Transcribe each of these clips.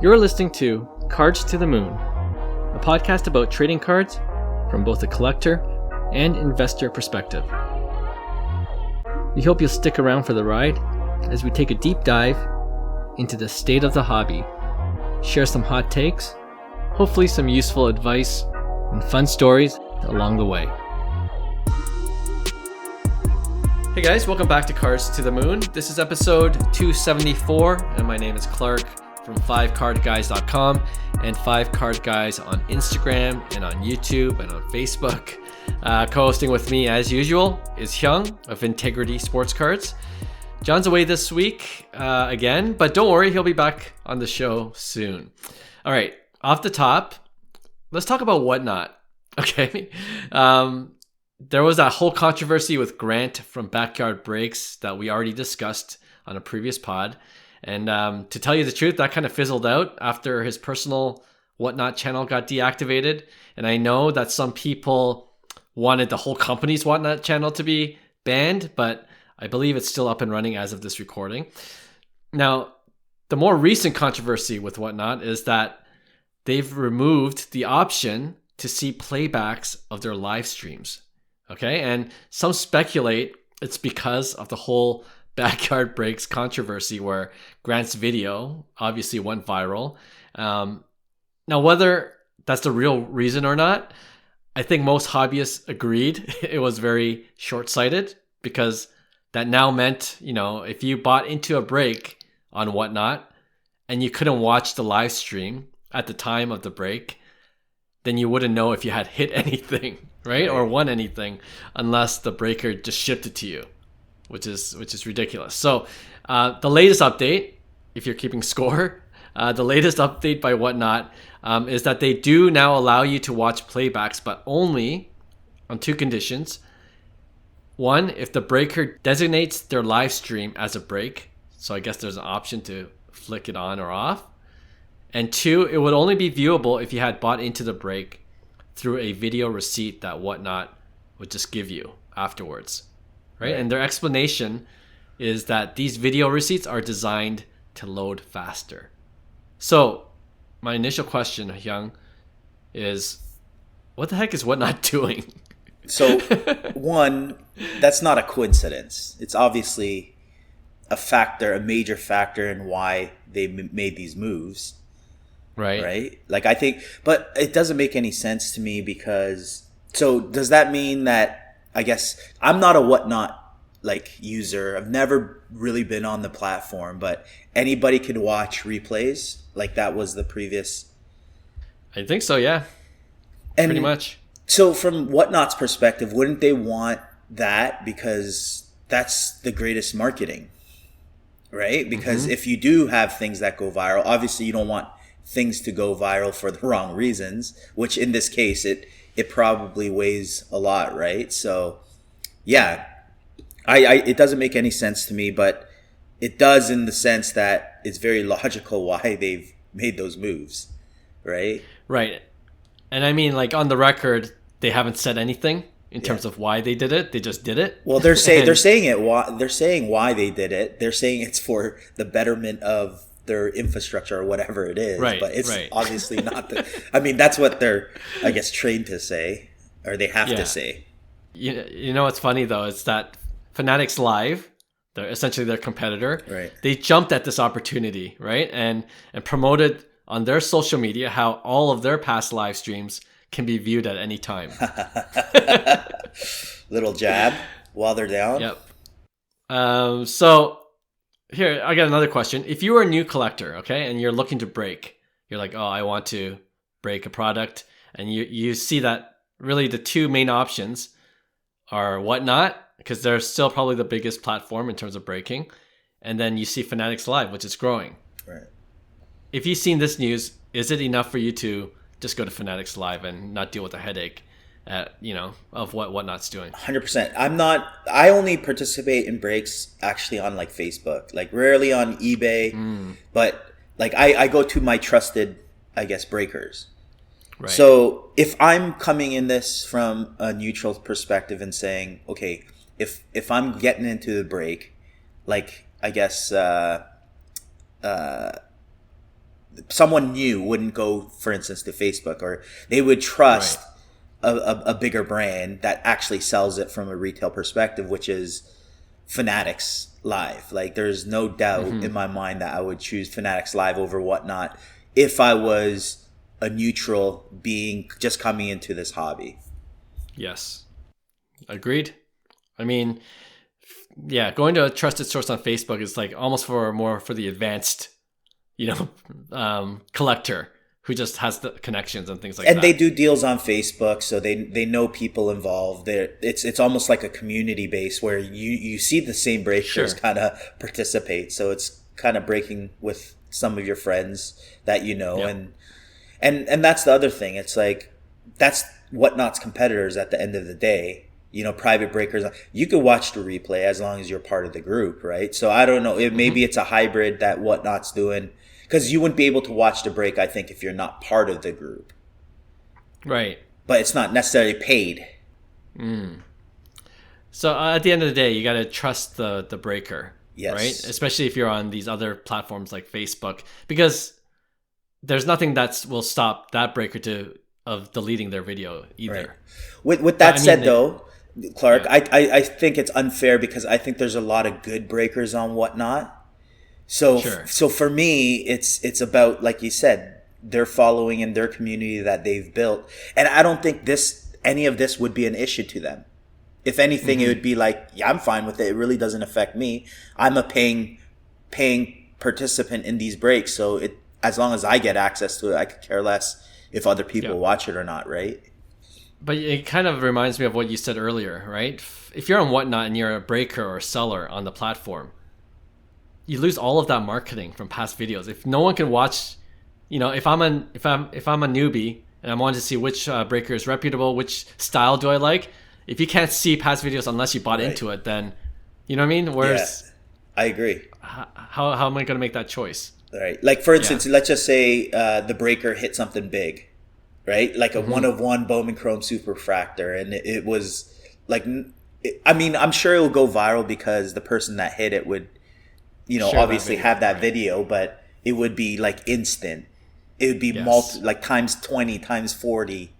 You're listening to Cards to the Moon, a podcast about trading cards from both a collector and investor perspective. We hope you'll stick around for the ride as we take a deep dive into the state of the hobby, share some hot takes, hopefully some useful advice, and fun stories along the way. Hey guys, welcome back to Cards to the Moon. This is episode 274, and my name is Clark from 5cardguys.com and 5cardguys on Instagram and on YouTube and on Facebook. Co-hosting with me as usual is Hyung of Integrity Sports Cards. John's away this week again, but don't worry, he'll be back on the show soon. All right, off the top, let's talk about Whatnot. Okay. There was that whole controversy with Grant from Backyard Breaks that we already discussed on a previous pod. And to tell you the truth, that kind of fizzled out after his personal Whatnot channel got deactivated. And I know that some people wanted the whole company's Whatnot channel to be banned, but I believe it's still up and running as of this recording. Now, the more recent controversy with Whatnot is that they've removed the option to see playbacks of their live streams. Okay, and some speculate it's because of the whole Backyard Breaks controversy where Grant's video obviously went viral. Now, whether that's the real reason or not, I think most hobbyists agreed it was very short-sighted because that now meant, if you bought into a break on Whatnot and you couldn't watch the live stream at the time of the break, then you wouldn't know if you had hit anything, right? Or won anything unless the breaker just shipped it to you, which is ridiculous. So the latest update, if you're keeping score, the latest update by Whatnot is that they do now allow you to watch playbacks, but only on two conditions. One, if the breaker designates their live stream as a break, so I guess there's an option to flick it on or off. And two, it would only be viewable if you had bought into the break through a video receipt that Whatnot would just give you afterwards, right? And their explanation is that these video receipts are designed to load faster. So my initial question, Hyung, is what the heck is Whatnot doing? So one, that's not a coincidence. It's obviously a major factor in why they made these moves. Right. Like I think, but it doesn't make any sense to me because, so does that mean that, I guess, I'm not a Whatnot user. I've never really been on the platform, but anybody can watch replays. Like that was the previous. I think so. Yeah. And pretty much. So from Whatnot's perspective, wouldn't they want that because that's the greatest marketing, right? Because if you do have things that go viral, obviously you don't want things to go viral for the wrong reasons, which in this case, it probably weighs a lot, right? So, yeah, it doesn't make any sense to me, but it does in the sense that it's very logical why they've made those moves, right? Right. And I mean, on the record, they haven't said anything in terms of why they did it. They just did it. Well, they're saying why they did it. They're saying it's for the betterment of their infrastructure or whatever it is, but it's obviously not that's what they're, I guess, trained to say, or they have to say. You know what's funny though? It's that Fanatics Live, they're essentially their competitor. Right. They jumped at this opportunity, right? And promoted on their social media how all of their past live streams can be viewed at any time. Little jab while they're down. Yep. So here, I got another question. If you are a new collector, okay, and you're looking to break, you're like, oh, I want to break a product, and you see that really the two main options are Whatnot, because they're still probably the biggest platform in terms of breaking, and then you see Fanatics Live, which is growing. Right. If you've seen this news, is it enough for you to just go to Fanatics Live and not deal with the headache of what Whatnot's doing? 100%. I only participate in breaks actually on Facebook, rarely on eBay, but I go to my trusted, I guess, breakers. Right. So if I'm coming in this from a neutral perspective and saying, okay, if I'm getting into the break, I guess, someone new wouldn't go, for instance, to Facebook, or they would trust a bigger brand that actually sells it from a retail perspective, which is Fanatics Live. Like, there's no doubt in my mind that I would choose Fanatics Live over Whatnot if I was a neutral being just coming into this hobby. Yes. Agreed. I mean, yeah, going to a trusted source on Facebook is like almost more for the advanced, collector who just has the connections and things like that. And they do deals on Facebook, so they know people involved. It's almost like a community base where you see the same breakers kind of participate. So it's kind of breaking with some of your friends that you know, and that's the other thing. It's like that's Whatnot's competitors at the end of the day. Private breakers. You could watch the replay as long as you're part of the group, right? So I don't know. Maybe it's a hybrid that Whatnot's doing. Because you wouldn't be able to watch the break, I think, if you're not part of the group. Right. But it's not necessarily paid. So at the end of the day, you got to trust the breaker. Yes. Right? Especially if you're on these other platforms like Facebook. Because there's nothing that will stop that breaker of deleting their video either. Right. With that said, though, Clark, I think it's unfair because I think there's a lot of good breakers on Whatnot. So for me, it's about, like you said, their following and their community that they've built. And I don't think any of this would be an issue to them. If anything, it would be like, yeah, I'm fine with it. It really doesn't affect me. I'm a paying participant in these breaks. So as long as I get access to it, I could care less if other people watch it or not, right? But it kind of reminds me of what you said earlier, right? If you're on Whatnot and you're a breaker or a seller on the platform, you lose all of that marketing from past videos. If no one can watch, if I'm a newbie and I want to see which breaker is reputable, which style do I like, if you can't see past videos unless you bought into it, then you know what I mean? Whereas, I agree. How am I going to make that choice? Right. Like, for instance, let's just say the breaker hit something big, right? Like a 1-of-1 Bowman Chrome Superfractor, and it was like, I'm sure it will go viral because the person that hit it would, obviously have that video, but it would be like instant. It would be like times 20, times 40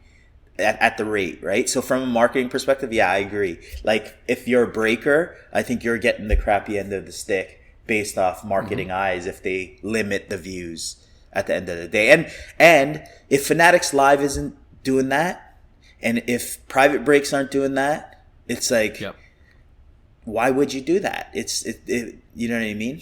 at the rate, right? So from a marketing perspective, I agree. Like, if you're a breaker, I think you're getting the crappy end of the stick based off marketing eyes if they limit the views at the end of the day. And if Fanatics Live isn't doing that, and if private breaks aren't doing that, it's like, why would you do that? You know what I mean?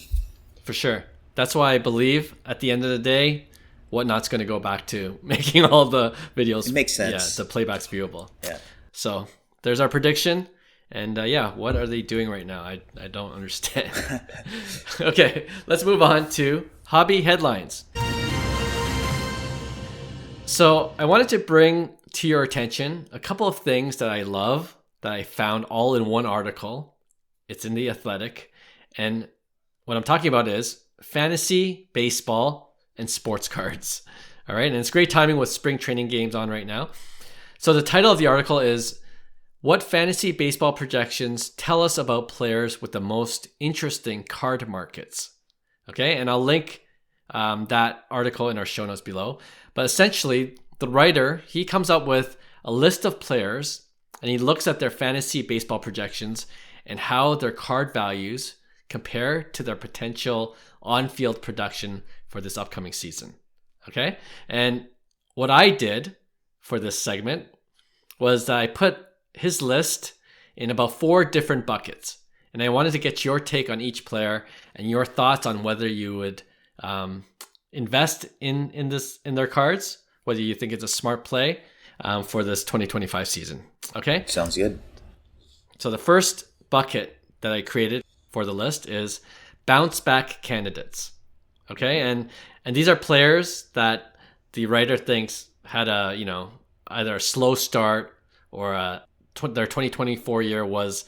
For sure. That's why I believe at the end of the day, Whatnot's going to go back to making all the videos. It makes sense. Yeah, the playbacks viewable. Yeah. So there's our prediction. And what are they doing right now? I don't understand. Okay, let's move on to hobby headlines. So I wanted to bring to your attention a couple of things that I love that I found all in one article. It's in The Athletic. And what I'm talking about is fantasy, baseball, and sports cards. All right. And it's great timing with spring training games on right now. So the title of the article is What Fantasy Baseball Projections Tell Us About Players with the Most Interesting Card Markets. Okay. And I'll link that article in our show notes below. But essentially, the writer, he comes up with a list of players and he looks at their fantasy baseball projections and how their card values compare to their potential on-field production for this upcoming season. Okay? And what I did for this segment was that I put his list in about 4 different buckets. And I wanted to get your take on each player and your thoughts on whether you would invest in their cards, whether you think it's a smart play for this 2025 season. Okay? Sounds good. So the first bucket that I created for the list is bounce back candidates. Okay? And these are players that the writer thinks had either a slow start or their 2024 year was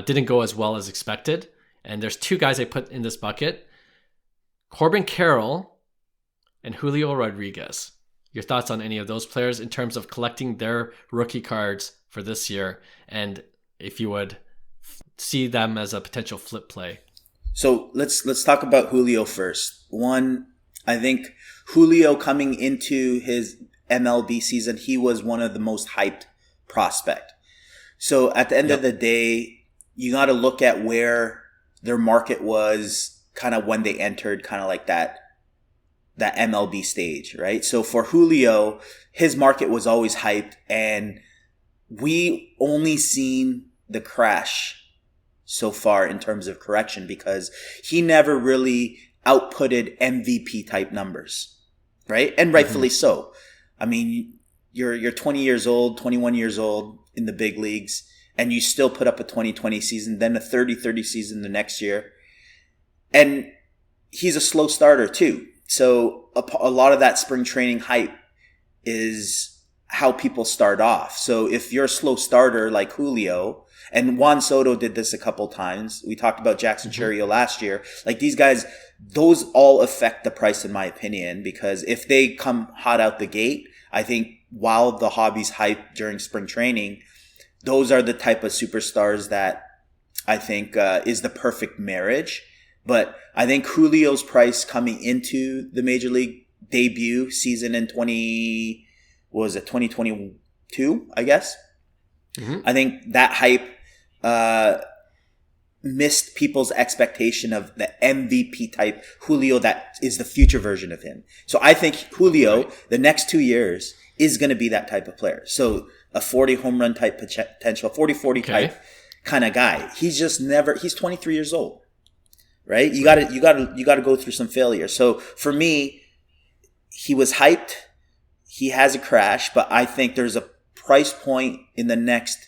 didn't go as well as expected. And there's 2 guys I put in this bucket: Corbin Carroll and Julio Rodriguez. Your thoughts on any of those players in terms of collecting their rookie cards for this year, and if you would see them as a potential flip play? So let's talk about Julio first. One, I think Julio coming into his MLB season, he was one of the most hyped prospect. So at the end of the day, you got to look at where their market was kind of when they entered kind of like that MLB stage, right? So for Julio, his market was always hyped, and we only seen the crash so far in terms of correction because he never really outputted MVP type numbers, right? And rightfully so. I mean, you're 20 years old, 21 years old in the big leagues, and you still put up a 2020 season, then a 30-30 season the next year. And he's a slow starter too. So a lot of that spring training hype is how people start off. So if you're a slow starter like Julio, and Juan Soto did this a couple times. We talked about Jackson Chourio last year. Like these guys, those all affect the price in my opinion, because if they come hot out the gate, I think while the hobby's hype during spring training, those are the type of superstars that I think is the perfect marriage. But I think Julio's price coming into the major league debut season in 2022, I guess. I think that hype missed people's expectation of the MVP type Julio that is the future version of him. So I think Julio, the next 2 years, is going to be that type of player. So a 40 home run type potential, 40-40 type kind of guy. He's just never, he's 23 years old, right? You gotta go through some failure. So for me, he was hyped. He has a crash, but I think there's a price point in the next,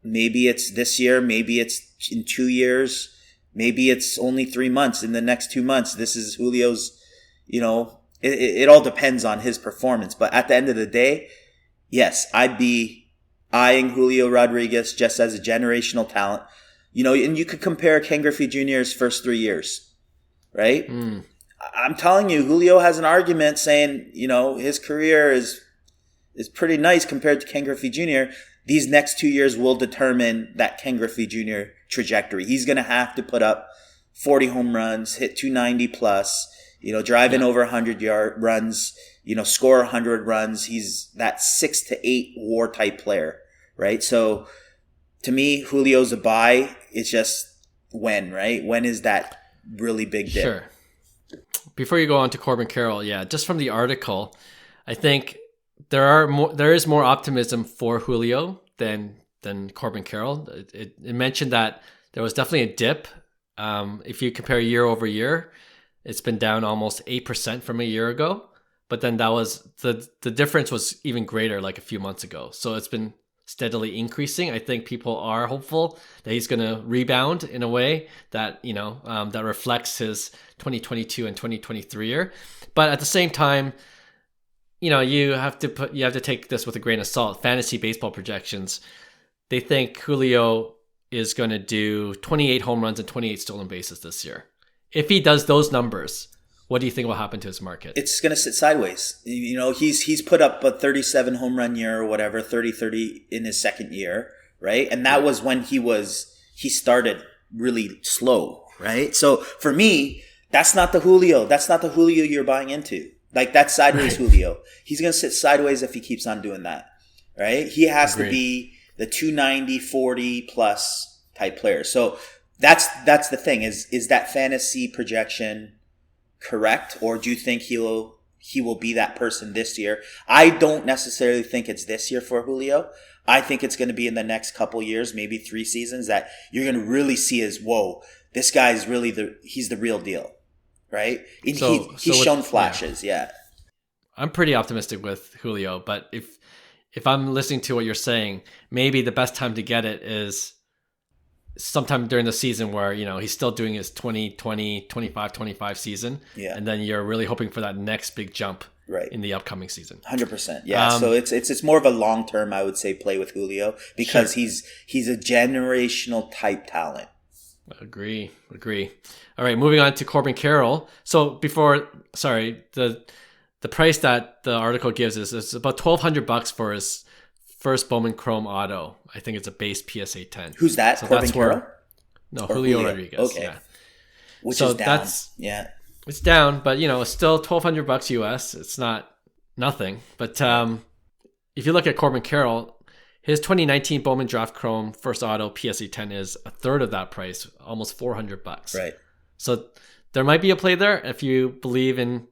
maybe it's this year, maybe it's in 2 years, maybe it's only 3 months. In the next 2 months, this is Julio's, it all depends on his performance. But at the end of the day, yes, I'd be eyeing Julio Rodriguez just as a generational talent. And you could compare Ken Griffey Jr.'s first 3 years, right? I'm telling you, Julio has an argument saying, his career is pretty nice compared to Ken Griffey Jr. These next 2 years will determine that Ken Griffey Jr. trajectory. He's going to have to put up 40 home runs, hit 290 plus, drive in over 100 yard runs, score 100 runs. He's that 6 to 8 WAR type player, right? So to me, Julio's a buy. It's just when, right? When is that really big dip? Sure. Before you go on to Corbin Carroll, just from the article, I think there is more optimism for Julio than Corbin Carroll. It mentioned that there was definitely a dip. If you compare year over year, it's been down almost 8% from a year ago. But then that was the difference was even greater like a few months ago. So it's been steadily increasing. I think people are hopeful that he's going to rebound in a way that, that reflects his 2022 and 2023 year. But at the same time, you have to take this with a grain of salt. Fantasy baseball projections, they think Julio is going to do 28 home runs and 28 stolen bases this year. If he does those numbers, what do you think will happen to his market? It's going to sit sideways. He's put up a 37 home run year or whatever, 30-30 in his second year, right? And that was when he started really slow, right? So for me, that's not the Julio. That's not the Julio you're buying into. Like that's sideways Julio. He's going to sit sideways if he keeps on doing that, right? He has to be the 290, 40 plus type player. So that's the thing is that fantasy projection correct? Or do you think he will be that person this year? I don't necessarily think it's this year for Julio. I think it's going to be in the next couple years, maybe 3 seasons, that you're going to really see as, whoa, this guy's really he's the real deal, right? He's shown flashes, yeah. I'm pretty optimistic with Julio, but if I'm listening to what you're saying, maybe the best time to get it is sometime during the season where, he's still doing his 2020, 25 season. Yeah. And then you're really hoping for that next big jump in the upcoming season. 100%. Yeah. So it's more of a long-term, I would say, play with Julio because he's a generational type talent. Agree. All right. Moving on to Corbin Carroll. So the price that the article gives is about $1,200 for his first Bowman Chrome Auto. I think it's a base PSA 10. Who's that? So Corbin Carroll? No, Julio Rodriguez. Okay. Yeah. Which is down. Yeah. It's down, but it's still $1,200 US. It's not nothing. But if you look at Corbin Carroll, his 2019 Bowman Draft Chrome First Auto PSA 10 is a third of that price, almost $400. Right. So there might be a play there if you believe in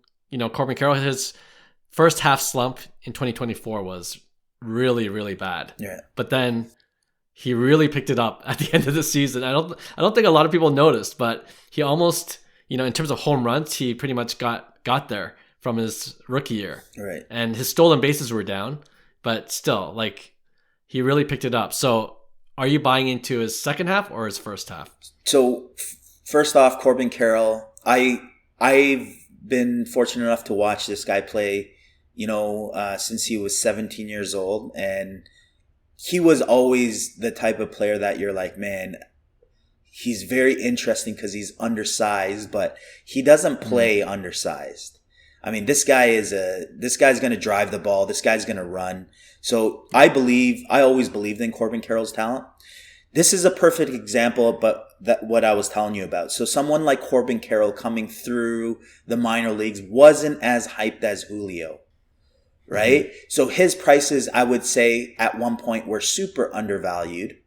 Corbin Carroll. His first half slump in 2024 was really, really bad. Yeah. But then he really picked it up at the end of the season. I don't think a lot of people noticed, but he almost, in terms of home runs, he pretty much got there from his rookie year. Right. And his stolen bases were down, but still, he really picked it up. So are you buying into his second half or his first half? So first off, Corbin Carroll, I've been fortunate enough to watch this guy play, since he was 17 years old. And he was always the type of player that you're like, man, he's very interesting because he's undersized, but he doesn't play undersized. I mean, this guy's going to drive the ball. This guy's going to run. So I always believed in Corbin Carroll's talent. This is a perfect example, but what I was telling you about. So someone like Corbin Carroll coming through the minor leagues wasn't as hyped as Julio, right? Mm-hmm. So his prices, I would say, at one point were super undervalued,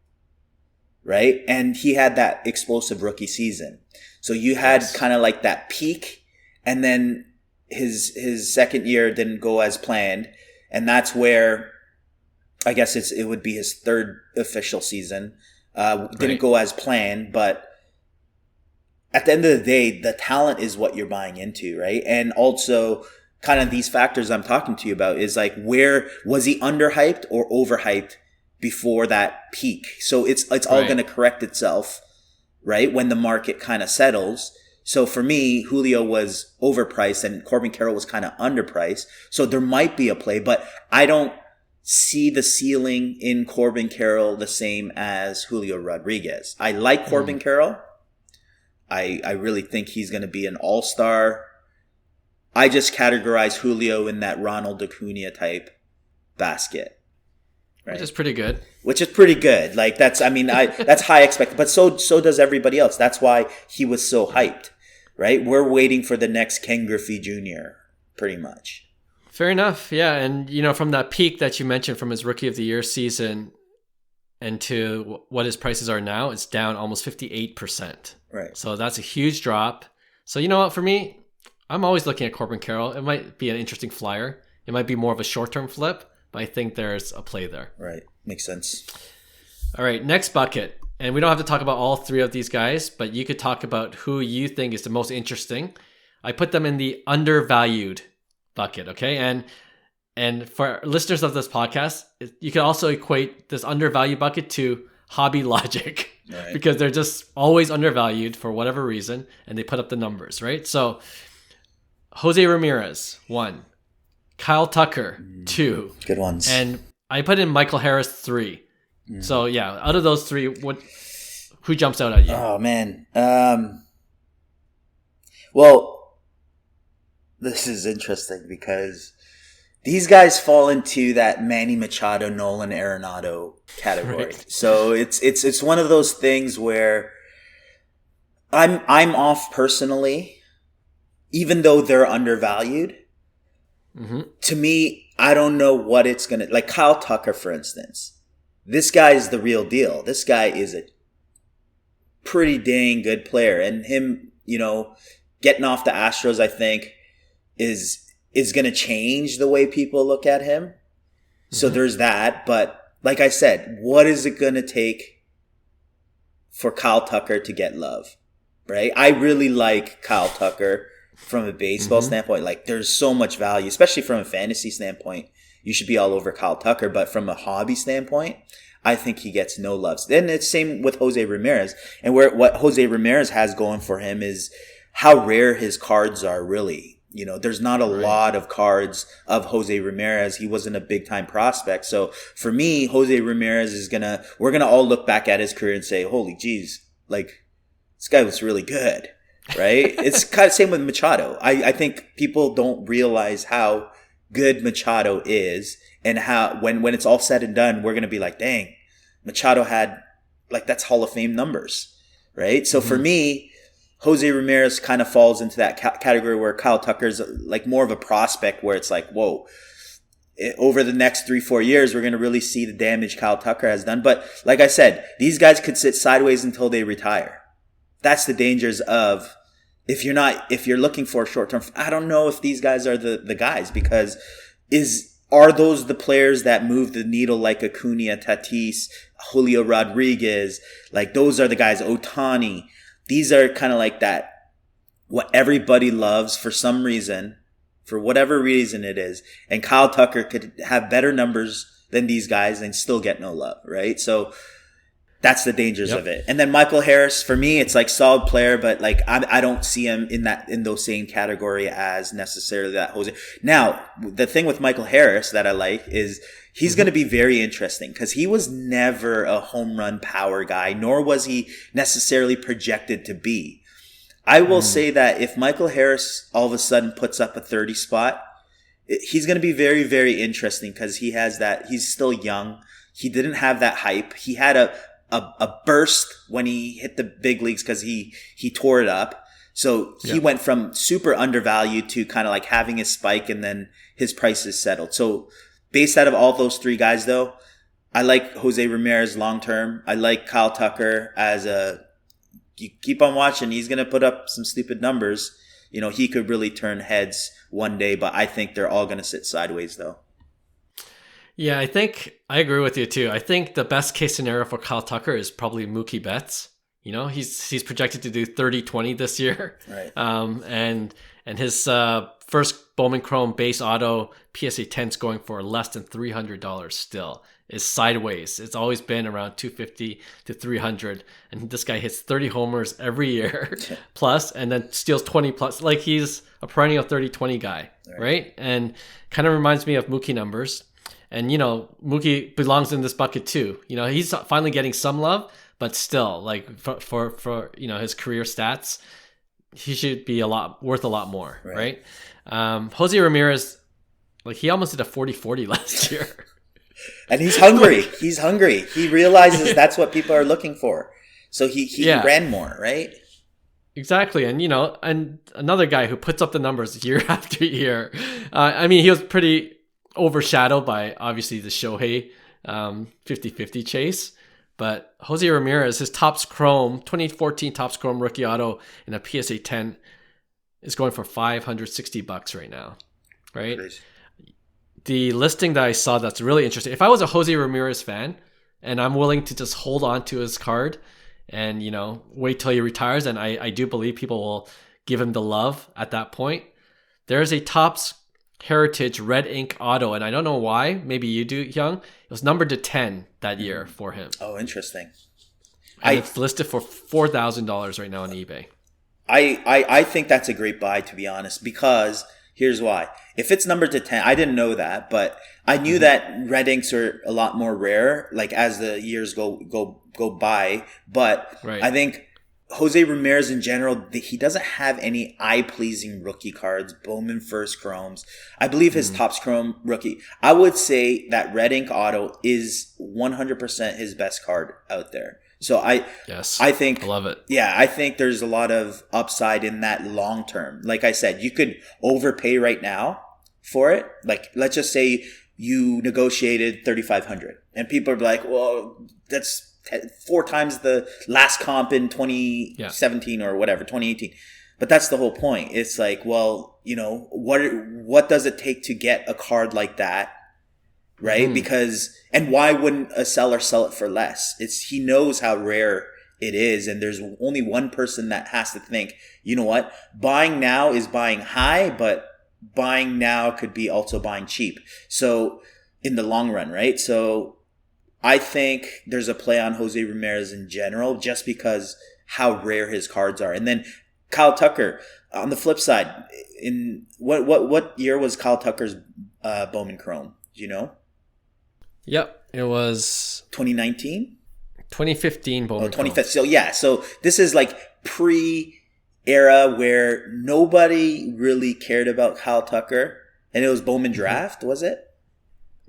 right? And he had that explosive rookie season. So you had kind of like that peak, and then his second year didn't go as planned, and that's where I guess it would be his third official season. Didn't go as planned, but at the end of the day, the talent is what you're buying into, right? And also kind of these factors I'm talking to you about is like, where was he underhyped or overhyped before that peak? So it's all going to correct itself, right? When the market kind of settles. So for me, Julio was overpriced and Corbin Carroll was kind of underpriced. So there might be a play, but I don't see the ceiling in Corbin Carroll the same as Julio Rodriguez. I like Corbin Carroll. I really think he's going to be an all-star. I just categorize Julio in that Ronald Acuna type basket. Right? Which is pretty good. Like that's high expected, but so does everybody else. That's why he was so hyped, right? We're waiting for the next Ken Griffey Jr. pretty much. Fair enough. Yeah. And, from that peak that you mentioned from his Rookie of the Year season and to what his prices are now, it's down almost 58%. Right. So that's a huge drop. So you know what? For me, I'm always looking at Corbin Carroll. It might be an interesting flyer. It might be more of a short-term flip, but I think there's a play there. Right. Makes sense. All right. Next bucket. And we don't have to talk about all three of these guys, but you could talk about who you think is the most interesting. I put them in the undervalued bucket, okay? And for listeners of this podcast, you can also equate this undervalued bucket to hobby logic, right? Because they're just always undervalued for whatever reason, and they put up the numbers, right? So Jose Ramirez, 1. Kyle Tucker, 2. Good ones. And I put in Michael Harris, 3. So yeah, out of those 3, who jumps out at you? Oh man. Well, this is interesting because these guys fall into that Manny Machado, Nolan Arenado category. Right. So it's one of those things where I'm off personally, even though they're undervalued. Mm-hmm. To me, I don't know what it's gonna like. Kyle Tucker, for instance, this guy is the real deal. This guy is a pretty dang good player, and him, getting off the Astros, I think, is going to change the way people look at him. Mm-hmm. So there's that. But like I said, what is it going to take for Kyle Tucker to get love? Right? I really like Kyle Tucker from a baseball standpoint. Like, there's so much value, especially from a fantasy standpoint. You should be all over Kyle Tucker. But from a hobby standpoint, I think he gets no love. Then it's same with Jose Ramirez. And what Jose Ramirez has going for him is how rare his cards are, really. There's not a lot of cards of Jose Ramirez. He wasn't a big time prospect. So for me, Jose Ramirez we're going to all look back at his career and say, holy geez, like, this guy was really good, right? It's kind of same with Machado. I think people don't realize how good Machado is, and how when it's all said and done, we're going to be like, dang, Machado had, like, that's Hall of Fame numbers, right? So for me, Jose Ramirez kind of falls into that category where Kyle Tucker's like more of a prospect, where it's like, whoa, over the next 3-4 years, we're going to really see the damage Kyle Tucker has done. But like I said, these guys could sit sideways until they retire. That's the dangers of if you're looking for a short term. I don't know if these guys are the guys, because are those the players that move the needle like Acuna, Tatis, Julio Rodriguez? Like those are the guys, Ohtani. These are kind of like that, what everybody loves for some reason, for whatever reason it is. And Kyle Tucker could have better numbers than these guys and still get no love, right? So that's the dangers of it. And then Michael Harris, for me, it's like solid player, but like I don't see him in those same category as necessarily that Jose. Now, the thing with Michael Harris that I like is he's going to be very interesting, because he was never a home run power guy, nor was he necessarily projected to be. I will say that if Michael Harris all of a sudden puts up a 30 spot, he's going to be very, very interesting, because he has that. He's still young. He didn't have that hype. He had a burst when he hit the big leagues because he tore it up. So he went from super undervalued to kind of like having his spike, and then his price is settled. So based out of all those three guys, though, I like Jose Ramirez long term. I like Kyle Tucker you keep on watching. He's going to put up some stupid numbers. You know, he could really turn heads one day, but I think they're all going to sit sideways, though. Yeah, I think I agree with you too. I think the best case scenario for Kyle Tucker is probably Mookie Betts. You know, he's projected to do 30-20 this year. Right. And his first Bowman Chrome base auto PSA 10 is going for less than $300 still. Is sideways. It's always been around $250 to $300, and this guy hits 30 homers every year plus, and then steals 20 plus. Like he's a perennial 30-20 guy, right? And kind of reminds me of Mookie numbers. And you know, Mookie belongs in this bucket too. You know, he's finally getting some love, but still, like for you know his career stats, he should be worth a lot more, right? Jose Ramirez, like he almost did a 40-40 last year. And he's hungry. He's hungry. He realizes that's what people are looking for. So he ran more, right? Exactly. And, you know, and another guy who puts up the numbers year after year. I mean, he was pretty overshadowed by, obviously, the Shohei 50-50 chase. But Jose Ramirez, his Topps Chrome, 2014 Topps Chrome rookie auto in a PSA 10 is going for $560 right now, right? Crazy. The listing that I saw that's really interesting. If I was a Jose Ramirez fan and I'm willing to just hold on to his card and, you know, wait till he retires, and I do believe people will give him the love at that point, there's a Topps Heritage red ink auto, and I don't know why. Maybe you do, Hyung. It was numbered to 10 that year for him. Oh, interesting. And it's listed for $4,000 right now on eBay. I think that's a great buy, to be honest, because here's why. If it's numbered to 10, I didn't know that, but I knew that red inks are a lot more rare, like as the years go by. But I think Jose Ramirez in general, he doesn't have any eye-pleasing rookie cards, Bowman First Chromes. I believe his Topps Chrome rookie. I would say that red ink auto is 100% his best card out there. So I think I love it. Yeah, I think there's a lot of upside in that long term. Like I said, you could overpay right now for it. Like let's just say you negotiated $3,500, and people are like, "Well, that's 4 times the last comp in 2017 or whatever, 2018." But that's the whole point. It's like, well, you know, what does it take to get a card like that? Right? Because, and why wouldn't a seller sell it for less? He knows how rare it is. And there's only one person that has to think, you know what? Buying now is buying high, but buying now could be also buying cheap. So in the long run, right? So I think there's a play on Jose Ramirez in general, just because how rare his cards are. And then Kyle Tucker, on the flip side, in what year was Kyle Tucker's Bowman Chrome? Do you know? Yep, it was 2019, 2015 Bowman. 2015. So yeah, so this is like pre-era where nobody really cared about Kyle Tucker, and it was Bowman Draft, was it?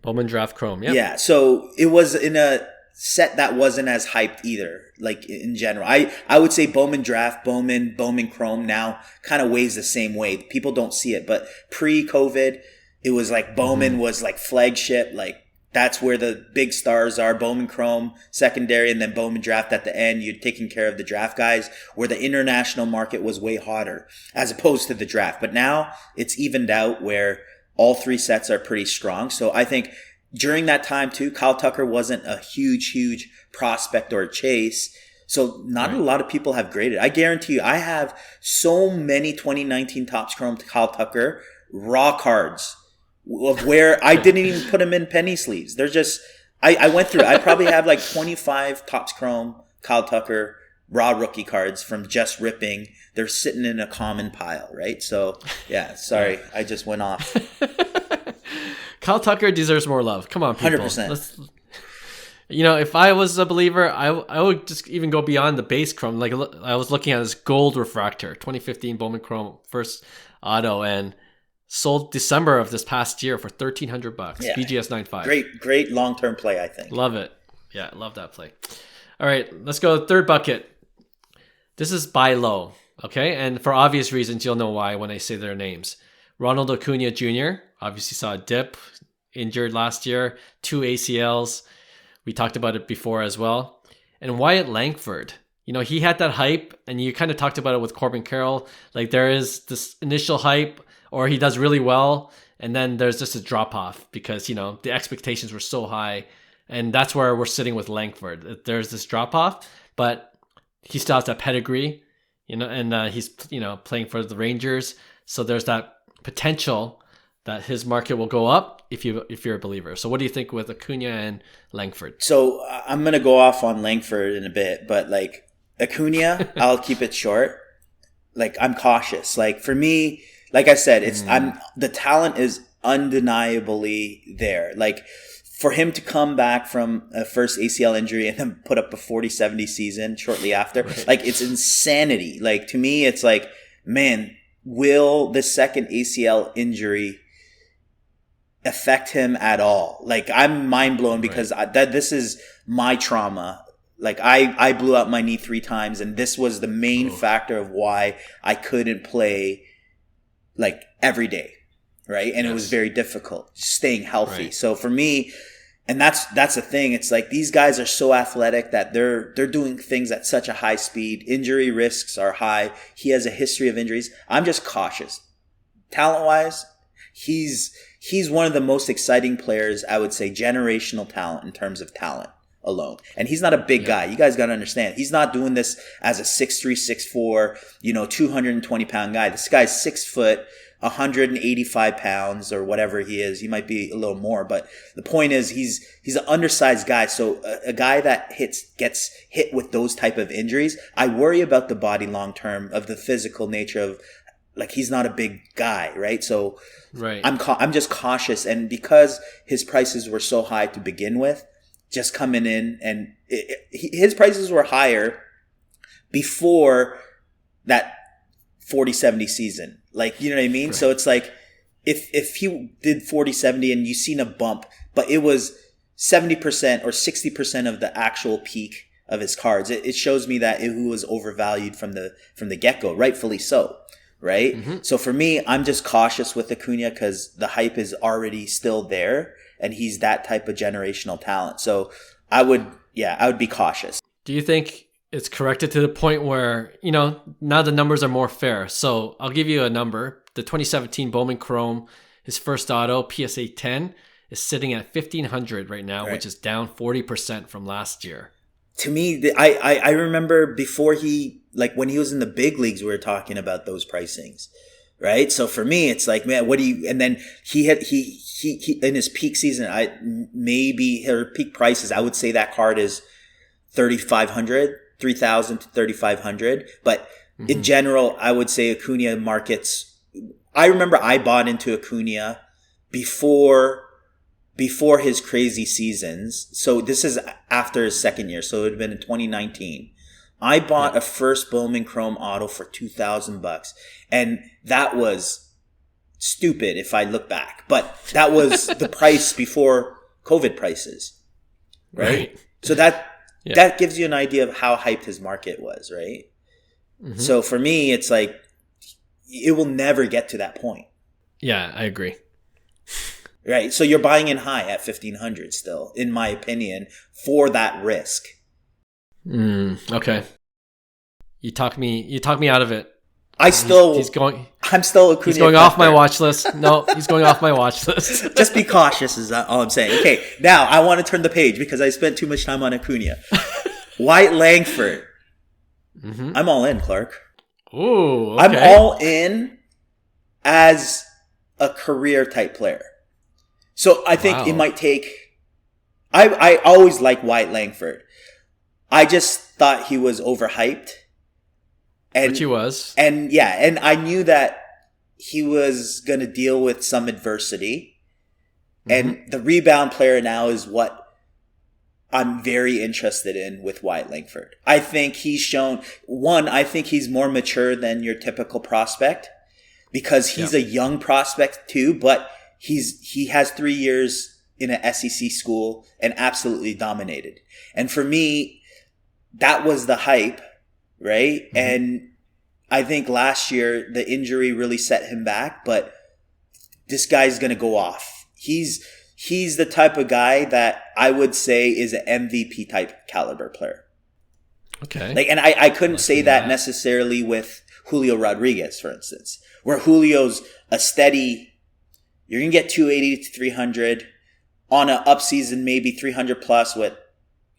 Bowman Draft Chrome, yeah. Yeah, so it was in a set that wasn't as hyped either. Like in general, I would say Bowman Draft, Bowman Chrome now kind of weighs the same way. People don't see it, but pre-COVID, it was like Bowman was like flagship. Like that's where the big stars are. Bowman Chrome secondary, and then Bowman Draft at the end. You're taking care of the draft guys, where the international market was way hotter as opposed to the draft. But now it's evened out where all three sets are pretty strong. So I think during that time too, Kyle Tucker wasn't a huge prospect or a chase. So not a lot of people have graded. I guarantee you, I have so many 2019 Topps Chrome Kyle Tucker raw cards of where I didn't even put them in penny sleeves. They're just, I went through, I probably have like 25 Topps Chrome Kyle Tucker raw rookie cards from just ripping. They're sitting in a common pile, right? So yeah, sorry, I just went off. Kyle Tucker deserves more love. Come on, people. 100%. If I was a believer, I would just even go beyond the base Chrome. Like I was looking at this gold refractor, 2015 Bowman Chrome first auto, and sold December of this past year for $1,300. Yeah. BGS 9.5. Great long-term play, I think. Love it. Yeah, love that play. All right, let's go third bucket. This is buy low, okay? And for obvious reasons, you'll know why when I say their names. Ronald Acuna Jr. obviously saw a dip, injured last year, 2 ACLs. We talked about it before as well. And Wyatt Langford, he had that hype, and you kind of talked about it with Corbin Carroll. Like there is this initial hype, or he does really well, and then there's just a drop off because, the expectations were so high. And that's where we're sitting with Langford. There's this drop off, but he still has that pedigree, and he's, playing for the Rangers. So there's that potential that his market will go up if you're a believer. So what do you think with Acuna and Langford? So I'm going to go off on Langford in a bit, but like Acuna, I'll keep it short. Like I'm cautious. Like for me, like I said, the talent is undeniably there. Like for him to come back from a first ACL injury and then put up a 40-70 season shortly after, like it's insanity. Like to me, it's like, man, will the second ACL injury affect him at all? Like I'm mind blown because this is my trauma. Like I blew out my knee 3 times, and this was the main factor of why I couldn't play like every day. Right. And it was very difficult staying healthy. Right. So for me, and that's the thing. It's like these guys are so athletic that they're doing things at such a high speed. Injury risks are high. He has a history of injuries. I'm just cautious. Talent wise, he's one of the most exciting players, I would say, generational talent in terms of talent alone. And he's not a big guy. You guys got to understand. He's not doing this as a 6'3", 6'4", 220-pound guy. This guy's 6 foot, 185 pounds or whatever he is. He might be a little more, but the point is he's an undersized guy. So a guy that gets hit with those type of injuries, I worry about the body long term, of the physical nature of, like, he's not a big guy, right? So I'm just cautious. And because his prices were so high to begin with, just coming in, and his prices were higher before that 40-70 season. Like, you know what I mean? Right. So it's like, if he did 40-70 and you seen a bump, but it was 70% or 60% of the actual peak of his cards, it shows me that it was overvalued from the get-go, rightfully so, right? Mm-hmm. So for me, I'm just cautious with Acuna because the hype is already still there, and he's that type of generational talent. So I would be cautious. Do you think it's corrected to the point where, now the numbers are more fair? So I'll give you a number. The 2017 Bowman Chrome, his first auto, PSA 10, is sitting at 1,500 right now, which is down 40% from last year. To me, I remember before when he was in the big leagues, we were talking about those pricings, right? So for me, it's like, man, what do you, and then he in his peak season, her peak prices, I would say that card is 3,500 to 3,500. But in general, I would say Acuna markets. I remember I bought into Acuna before his crazy seasons. So this is after his second year. So it would have been in 2019. I bought a first Bowman Chrome auto for $2,000, and that was stupid if I look back. But that was the price before COVID prices, right? So that gives you an idea of how hyped his market was, right? Mm-hmm. So for me, it's like it will never get to that point. Yeah, I agree. Right. So you're buying in high at 1,500 still, in my opinion, for that risk. Okay. You talk me out of it. I'm still Acuna. He's going off my watch list. No, he's going off my watch list. Just be cautious is all I'm saying. Okay, now I want to turn the page because I spent too much time on Acuna. White Langford. Mm-hmm. I'm all in, Clark. Ooh, okay. I'm all in as a career type player. So I think it might take... I always like White Langford. I just thought he was overhyped. Which he was. And I knew that he was going to deal with some adversity. Mm-hmm. And the rebound player now is what I'm very interested in with White Langford. I think he's shown... I think he's more mature than your typical prospect because he's a young prospect too, but he has 3 years in an SEC school and absolutely dominated. And for me, that was the hype. Right. Mm-hmm. And I think last year the injury really set him back, but this guy's going to go off. He's the type of guy that I would say is an MVP type caliber player. Okay. And I couldn't say that necessarily with Julio Rodriguez, for instance, where Julio's a steady, you're going to get 280 to 300 on an up season, maybe 300 plus with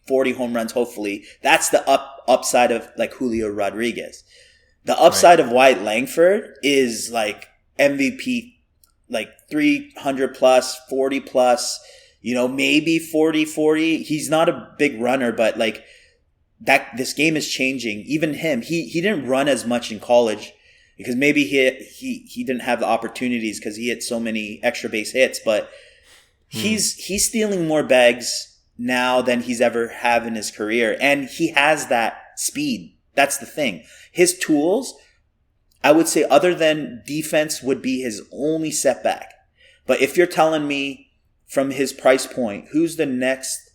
40 home runs, hopefully. That's the upside of like Julio Rodriguez. The upside of White Langford is like MVP, like 300 plus, 40 plus, maybe 40. He's not a big runner, but like that, this game is changing. Even him, he didn't run as much in college because maybe he didn't have the opportunities because he hit so many extra base hits, but he's stealing more bags now than he's ever had in his career. And he has that speed. That's the thing. His tools, I would say other than defense would be his only setback. But if you're telling me from his price point, who's the next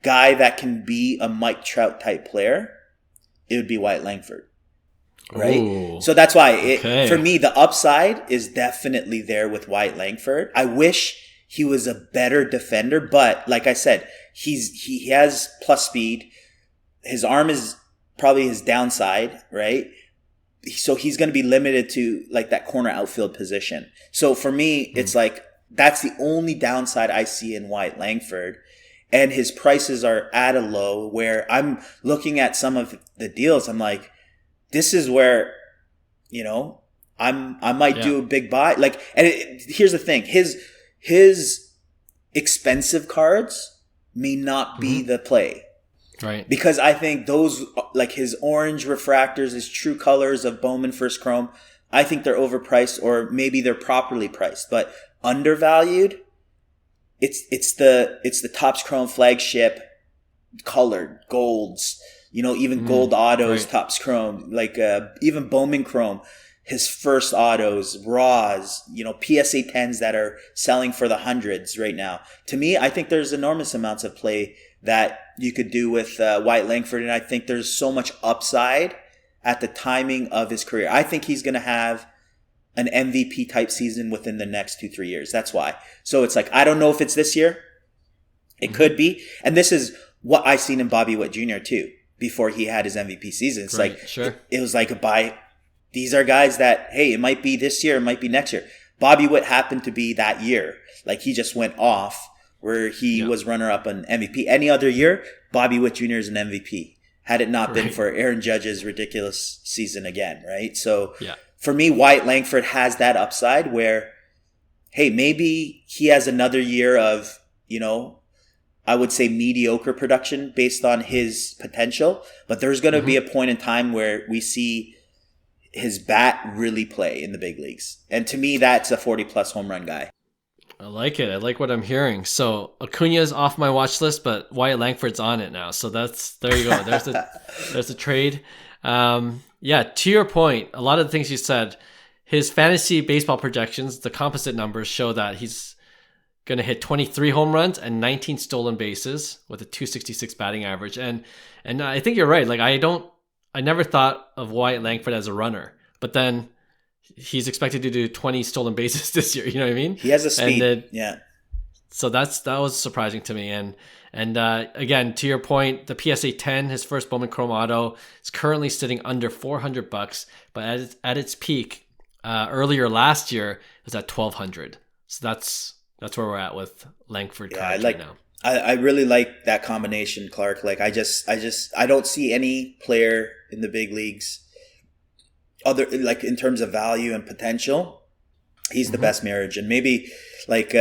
guy that can be a Mike Trout type player, it would be White Langford. Right? Ooh, so that's why for me, the upside is definitely there with White Langford. I wish he was a better defender, but like I said, he has plus speed. His arm is probably his downside, right? So he's going to be limited to like that corner outfield position. So for me, it's like that's the only downside I see in White Langford. And his prices are at a low where I'm looking at some of the deals. I'm like, this is where, I might do a big buy. Like, and here's the thing. His expensive cards may not be the play. Right. Because I think those, like his orange refractors, his true colors of Bowman First Chrome, I think they're overpriced or maybe they're properly priced, but undervalued. It's the Topps Chrome flagship colored golds, even gold autos, right. Topps Chrome, like even Bowman Chrome, his first autos, raws, PSA 10s that are selling for the hundreds right now. To me, I think there's enormous amounts of play that you could do with White Langford, and I think there's so much upside at the timing of his career. I think he's going to have an MVP type season within the next 2-3 years. That's why. So it's like, I don't know if it's this year. It could be. And this is what I seen in Bobby Witt Jr. too, before he had his MVP season. It's right, like, sure. It was like a buy. These are guys that, hey, it might be this year, it might be next year. Bobby Witt happened to be that year. Like he just went off where he was runner-up on MVP. Any other year, Bobby Witt Jr. is an MVP. Had it not been for Aaron Judge's ridiculous season again, right? So for me, White Langford has that upside where, hey, maybe he has another year of, I would say mediocre production based on his potential. But there's going to be a point in time where we see his bat really play in the big leagues. And to me, that's a 40-plus home run guy. I like it. I like what I'm hearing. So Acuna's off my watch list, but Wyatt Langford's on it now. So there you go. There's a trade. To your point, a lot of the things you said, his fantasy baseball projections, the composite numbers show that he's going to hit 23 home runs and 19 stolen bases with a 266 batting average. And I think you're right. Like I never thought of Wyatt Langford as a runner, but then he's expected to do 20 stolen bases this year. You know what I mean? He has a speed. Yeah. So that was surprising to me. And again, to your point, the PSA 10, his first Bowman Chrome Auto, is currently sitting under $400, but at its peak earlier last year, it was at $1,200. So that's where we're at with Langford cards right now. I really like that combination, Clark. Like I don't see any player in the big leagues other, like, in terms of value and potential. He's the best marriage. And maybe like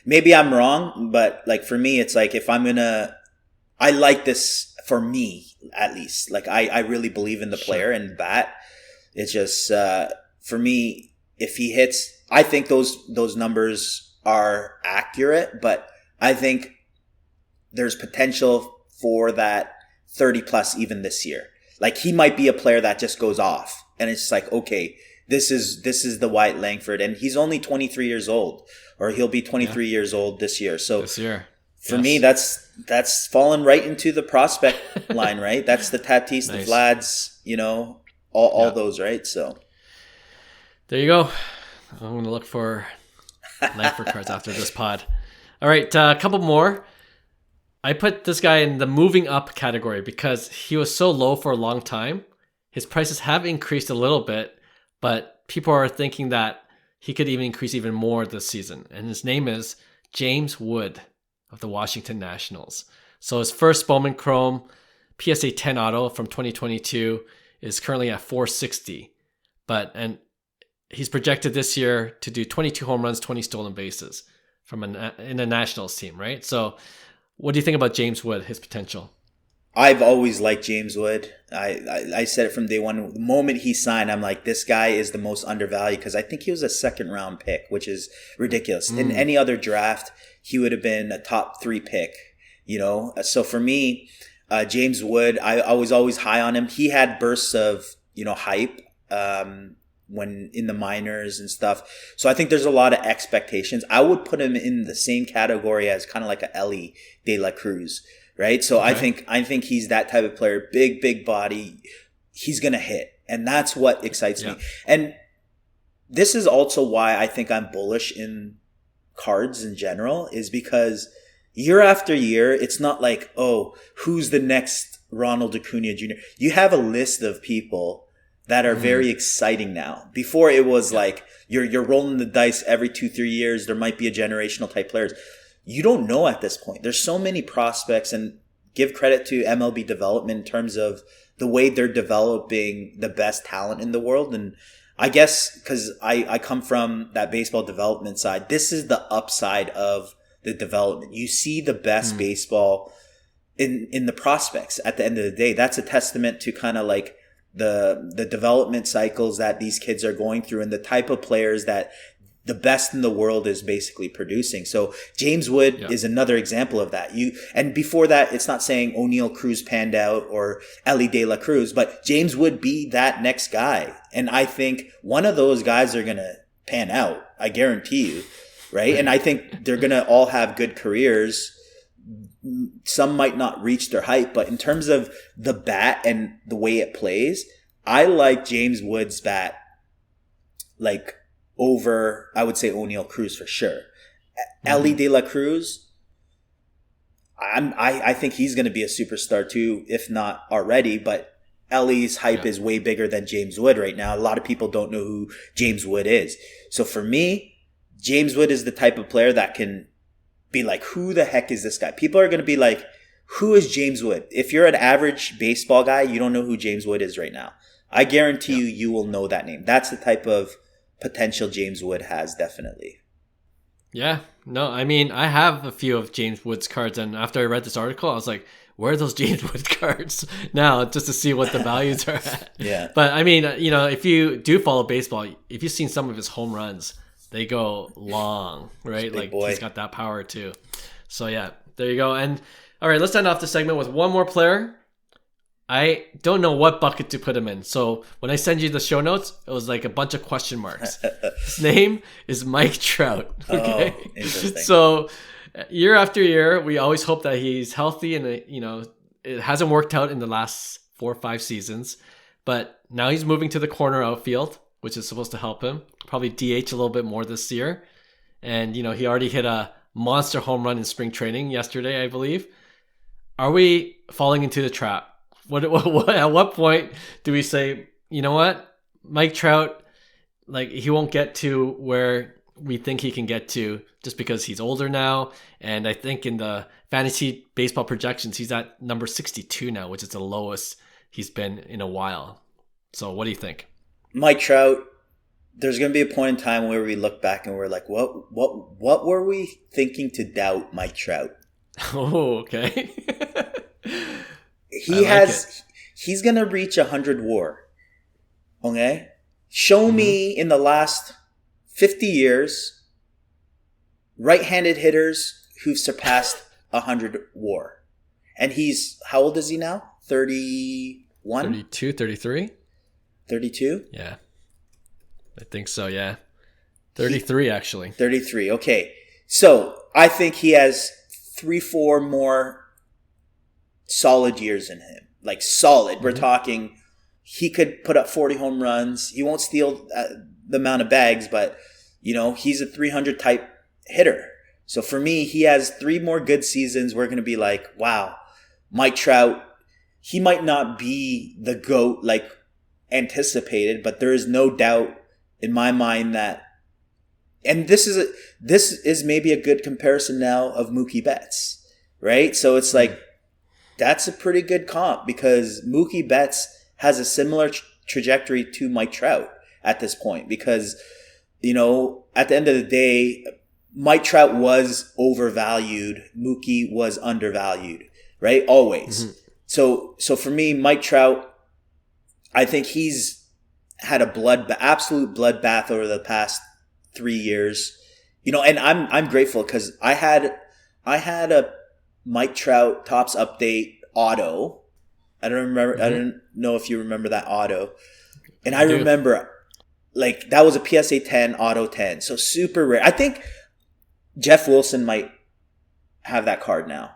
maybe I'm wrong, but like for me, it's like if I like this for me at least. Like I really believe in the player and bat. It's just for me, if he hits, I think those numbers are accurate, but I think there's potential for that 30 plus even this year. Like he might be a player that just goes off, and it's like, okay, this is the Wyatt Langford, and he's only 23 years old, or he'll be 23 years old this year. So for me, that's fallen right into the prospect line, right? That's the Tatis, the Vlads, all those, right? So there you go. I'm going to look for Langford cards after this pod. All right, a couple more. I put this guy in the moving up category because he was so low for a long time. His prices have increased a little bit, but people are thinking that he could even increase even more this season. And his name is James Wood of the Washington Nationals. So his first Bowman Chrome PSA 10 auto from 2022 is currently at $460. And he's projected this year to do 22 home runs, 20 stolen bases in a Nationals team, right? So what do you think about James Wood, his potential? I've always liked James Wood. I said it from day one. The moment he signed, I'm like, this guy is the most undervalued, because I think he was a second round pick, which is ridiculous. In any other draft, he would have been a top 3 pick, So for me, James Wood, I was always high on him. He had bursts of, hype when in the minors and stuff. So I think there's a lot of expectations. I would put him in the same category as kind of like a Ellie De La Cruz, right? So okay. I think he's that type of player, big body. He's going to hit. And that's what excites me. And this is also why I think I'm bullish in cards in general, is because year after year, it's not like, oh, who's the next Ronald Acuna Jr.? You have a list of people that are very exciting now. Before it was like you're rolling the dice every 2-3 years. There might be a generational type players. You don't know at this point. There's so many prospects, and give credit to MLB development in terms of the way they're developing the best talent in the world. And I guess because I come from that baseball development side, this is the upside of the development. You see the best baseball in the prospects at the end of the day. That's a testament to kind of like the development cycles that these kids are going through and the type of players that the best in the world is basically producing. So James Wood is another example of that. And before that, it's not saying O'Neal Cruz panned out or Ellie De La Cruz, but James Wood be that next guy. And I think one of those guys are going to pan out. I guarantee you. Right. And I think they're going to all have good careers. Some might not reach their height, but in terms of the bat and the way it plays, I like James Wood's bat like over, I would say, O'Neal Cruz for sure. Ellie De La Cruz, I think he's going to be a superstar too, if not already, but Ellie's hype is way bigger than James Wood right now. A lot of people don't know who James Wood is. So for me, James Wood is the type of player that can be like, who the heck is this guy? People are going to be like, who is James Wood? If you're an average baseball guy, you don't know who James Wood is right now. I guarantee you will know that name. That's the type of potential James Wood has, definitely. Yeah. No, I mean, I have a few of James Wood's cards, and after I read this article, I was like, where are those James Wood cards now, just to see what the values are at? Yeah. But I mean, if you do follow baseball, if you've seen some of his home runs, they go long, right? Like he's got that power too. So yeah, there you go. And all right, let's end off the segment with one more player. I don't know what bucket to put him in. So when I send you the show notes, it was like a bunch of question marks. His name is Mike Trout. Okay. Oh, interesting. So year after year, we always hope that he's healthy, and it hasn't worked out in the last 4 or 5 seasons. But now he's moving to the corner outfield, which is supposed to help him. Probably DH a little bit more this year. And, he already hit a monster home run in spring training yesterday, I believe. Are we falling into the trap? At what point do we say, you know what, Mike Trout, like, he won't get to where we think he can get to just because he's older now? And I think in the fantasy baseball projections, he's at number 62 now, which is the lowest he's been in a while. So what do you think? Mike Trout, there's going to be a point in time where we look back and we're like, what were we thinking to doubt Mike Trout? Oh, okay. He's going to reach 100 WAR. Okay? Show me in the last 50 years right-handed hitters who've surpassed 100 WAR. And how old is he now? 31? 32, 33? 32? Yeah. I think so, yeah. 33, actually. 33, okay. So I think he has 3-4 more solid years in him. Like solid. We're talking, he could put up 40 home runs. He won't steal the amount of bags, but, he's a 300 type hitter. So for me, he has 3 more good seasons. We're going to be like, wow, Mike Trout, he might not be the GOAT like anticipated, but there is no doubt in my mind that, and this is maybe a good comparison now of Mookie Betts, right? So it's like, that's a pretty good comp because Mookie Betts has a similar trajectory to Mike Trout at this point because, at the end of the day, Mike Trout was overvalued. Mookie was undervalued, right? Always. Mm-hmm. So for me, Mike Trout, I think he's had absolute bloodbath over the past 3 years, and I'm grateful because I had a Mike Trout Topps Update auto. I don't remember. Mm-hmm. I don't know if you remember that auto. And I remember, like, that was a PSA 10 auto 10. So super rare. I think Jeff Wilson might have that card now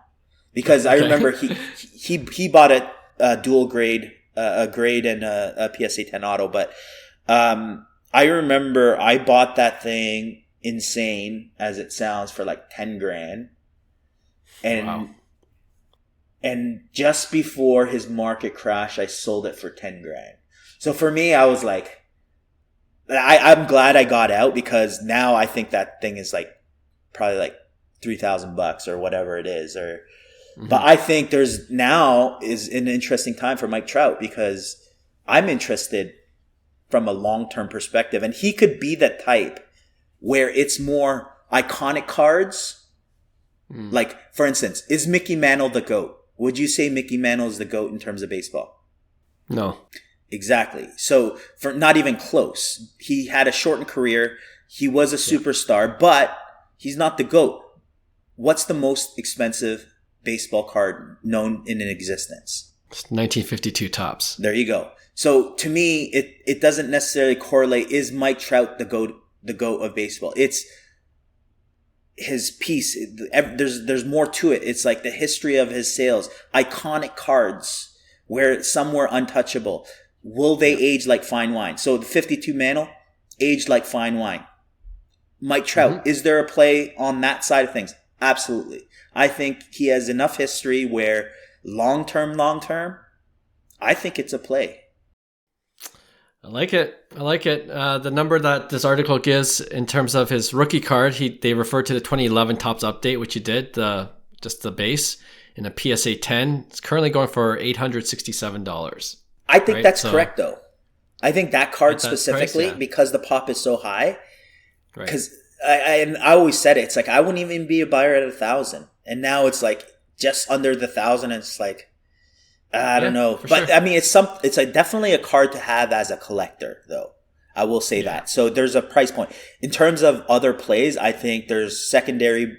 because I remember he bought a dual grade, a grade and a PSA 10 auto. But I remember I bought that thing, insane as it sounds, for like 10 grand. And wow. And just before his market crash, I sold it for 10 grand. So for me, I was like, I'm glad I got out because now I think that thing is like probably like $3,000 or whatever it is. But I think there's now is an interesting time for Mike Trout because I'm interested from a long-term perspective. And he could be that type where it's more iconic cards. Like, for instance, is Mickey Mantle the GOAT? Would you say Mickey Mantle is the GOAT in terms of baseball? No. Exactly. So, for not even close. He had a shortened career. He was a superstar, but he's not the GOAT. What's the most expensive baseball card known in existence? 1952 Topps. There you go. So, to me, it doesn't necessarily correlate. Is Mike Trout the GOAT of baseball? It's his piece. There's more to it. It's like the history of his sales, iconic cards where some were untouchable. Will they age like fine wine? So the 52 Mantle aged like fine wine. Mike Trout, is there a play on that side of things? Absolutely. I think he has enough history where long term, I think it's a play. I like it. The number that this article gives in terms of his rookie card, they refer to the 2011 Topps Update, which he did, just the base, in a PSA 10. It's currently going for $867. I think that's correct, though. I think that card specifically, price, because the pop is so high, because I always said it, it's like I wouldn't even be a buyer at 1,000, and now it's like just under the 1,000, and it's like, I don't know, but sure. I mean, it's definitely a card to have as a collector, though. I will say that. So there's a price point. In terms of other plays, I think there's secondary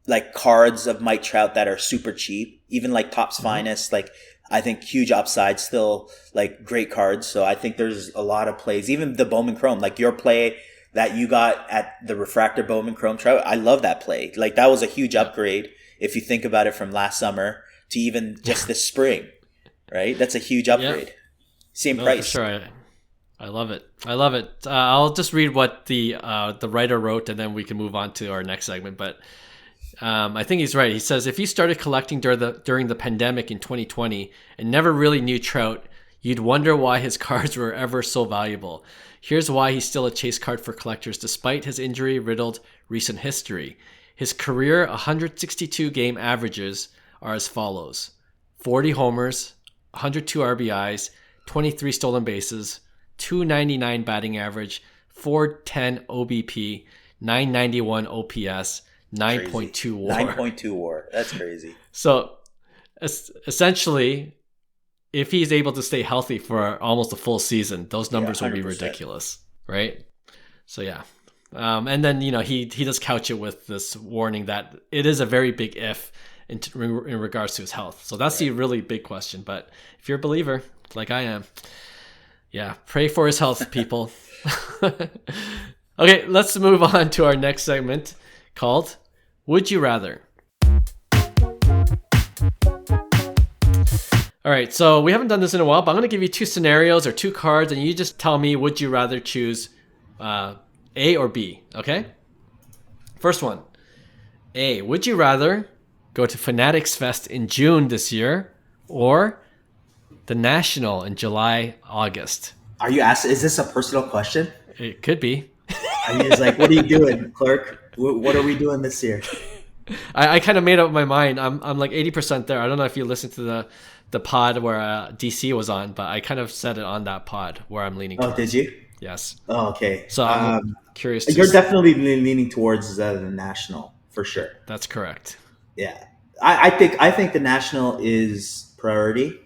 like cards of Mike Trout that are super cheap, even like Topps Finest. Like I think huge upside still, like great cards. So I think there's a lot of plays, even the Bowman Chrome, like your play that you got at the Refractor Bowman Chrome Trout. I love that play. Like that was a huge upgrade if you think about it from last summer to even just this spring, right? That's a huge upgrade. Same price. For sure. I love it. I love it. I'll just read what the writer wrote, and then we can move on to our next segment. But I think he's right. He says, if you started collecting during the pandemic in 2020 and never really knew Trout, you'd wonder why his cards were ever so valuable. Here's why he's still a chase card for collectors despite his injury-riddled recent history. His career 162 game averages are as follows: 40 homers, 102 RBIs, 23 stolen bases, 299 batting average, 410 OBP, 991 OPS, 9.2 WAR. 9.2 WAR. That's crazy. So essentially, if he's able to stay healthy for almost a full season, those numbers will be ridiculous, right? So yeah. And then, he does couch it with this warning that it is a very big if in regards to his health. So that's the really big question. But if you're a believer, like I am, yeah, pray for his health, people. Okay, let's move on to our next segment called Would You Rather? All right, so we haven't done this in a while, but I'm going to give you two scenarios or two cards, and you just tell me, would you rather choose A or B, okay? First one. A, would you rather go to Fanatics Fest in June this year or the National in July, August? Are you asking, is this a personal question? It could be. Are you just like, what are you doing, Clark? What are we doing this year? I kind of made up my mind. I'm like 80% there. I don't know if you listened to the pod where DC was on, but I kind of said it on that pod where I'm leaning towards. Oh, did you? Yes. Oh, okay. So I'm curious. You're definitely leaning towards the National for sure. That's correct. Yeah, I think the National is priority.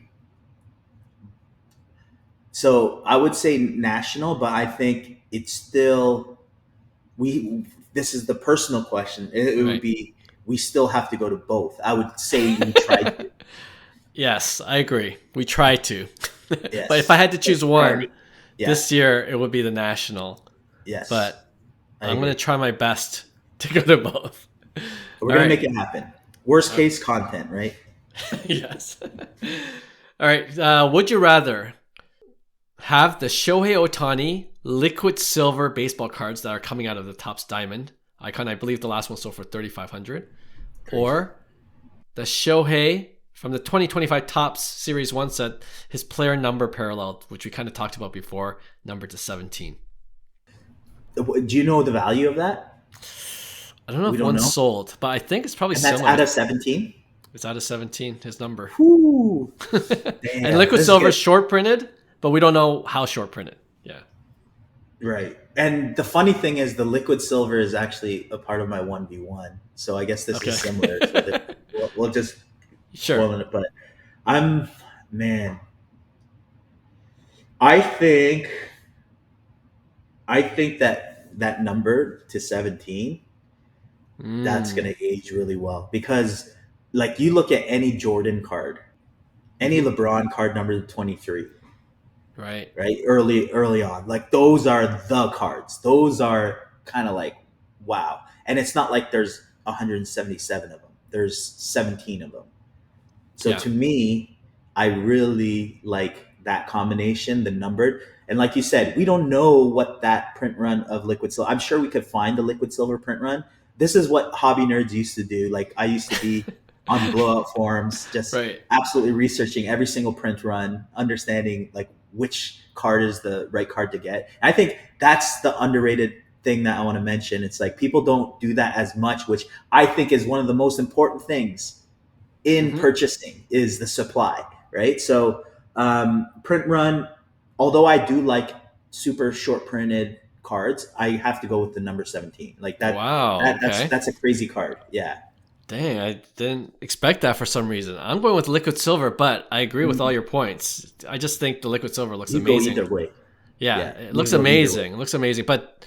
So I would say National, but I think it's still this is the personal question. It would be we still have to go to both. I would say we try to. Yes, I agree. We try to. Yes. But if I had to choose one this year, it would be the National. Yes. But I'm going to try my best to go to both. We're going to make it happen. Worst case content, right? Yes. All right. Would you rather have the Shohei Ohtani liquid silver baseball cards that are coming out of the Topps Diamond icon? I believe the last one sold for $3,500. Or the Shohei from the 2025 Topps Series 1 set, his player number parallel, which we kind of talked about before, numbered to 17. Do you know the value of that? I don't know if one's sold, but I think it's probably similar. That's out of 17? It's out of 17, his number. Ooh. And liquid silver is short printed, but we don't know how short printed. Yeah. Right. And the funny thing is the liquid silver is actually a part of my 1v1. So I guess this is similar. So we'll just spoil it. But I think that number to 17, that's going to age really well. Because like you look at any Jordan card, any LeBron card number 23. Right. Early on. Like those are the cards. Those are kind of like, wow. And it's not like there's 177 of them. There's 17 of them. So to me, I really like that combination, the numbered. And like you said, we don't know what that print run of liquid silver. I'm sure we could find the liquid silver print run. This is what hobby nerds used to do. Like I used to be on blowout forums, just absolutely researching every single print run, understanding like which card is the right card to get. And I think that's the underrated thing that I want to mention. It's like people don't do that as much, which I think is one of the most important things in purchasing is the supply, right? So print run, although I do like super short printed cards, I have to go with the number 17. Like that. Wow. That's a crazy card. Yeah. Dang, I didn't expect that for some reason. I'm going with liquid silver, but I agree with all your points. I just think the liquid silver looks amazing. Go either way. Yeah, it looks amazing. It looks amazing, but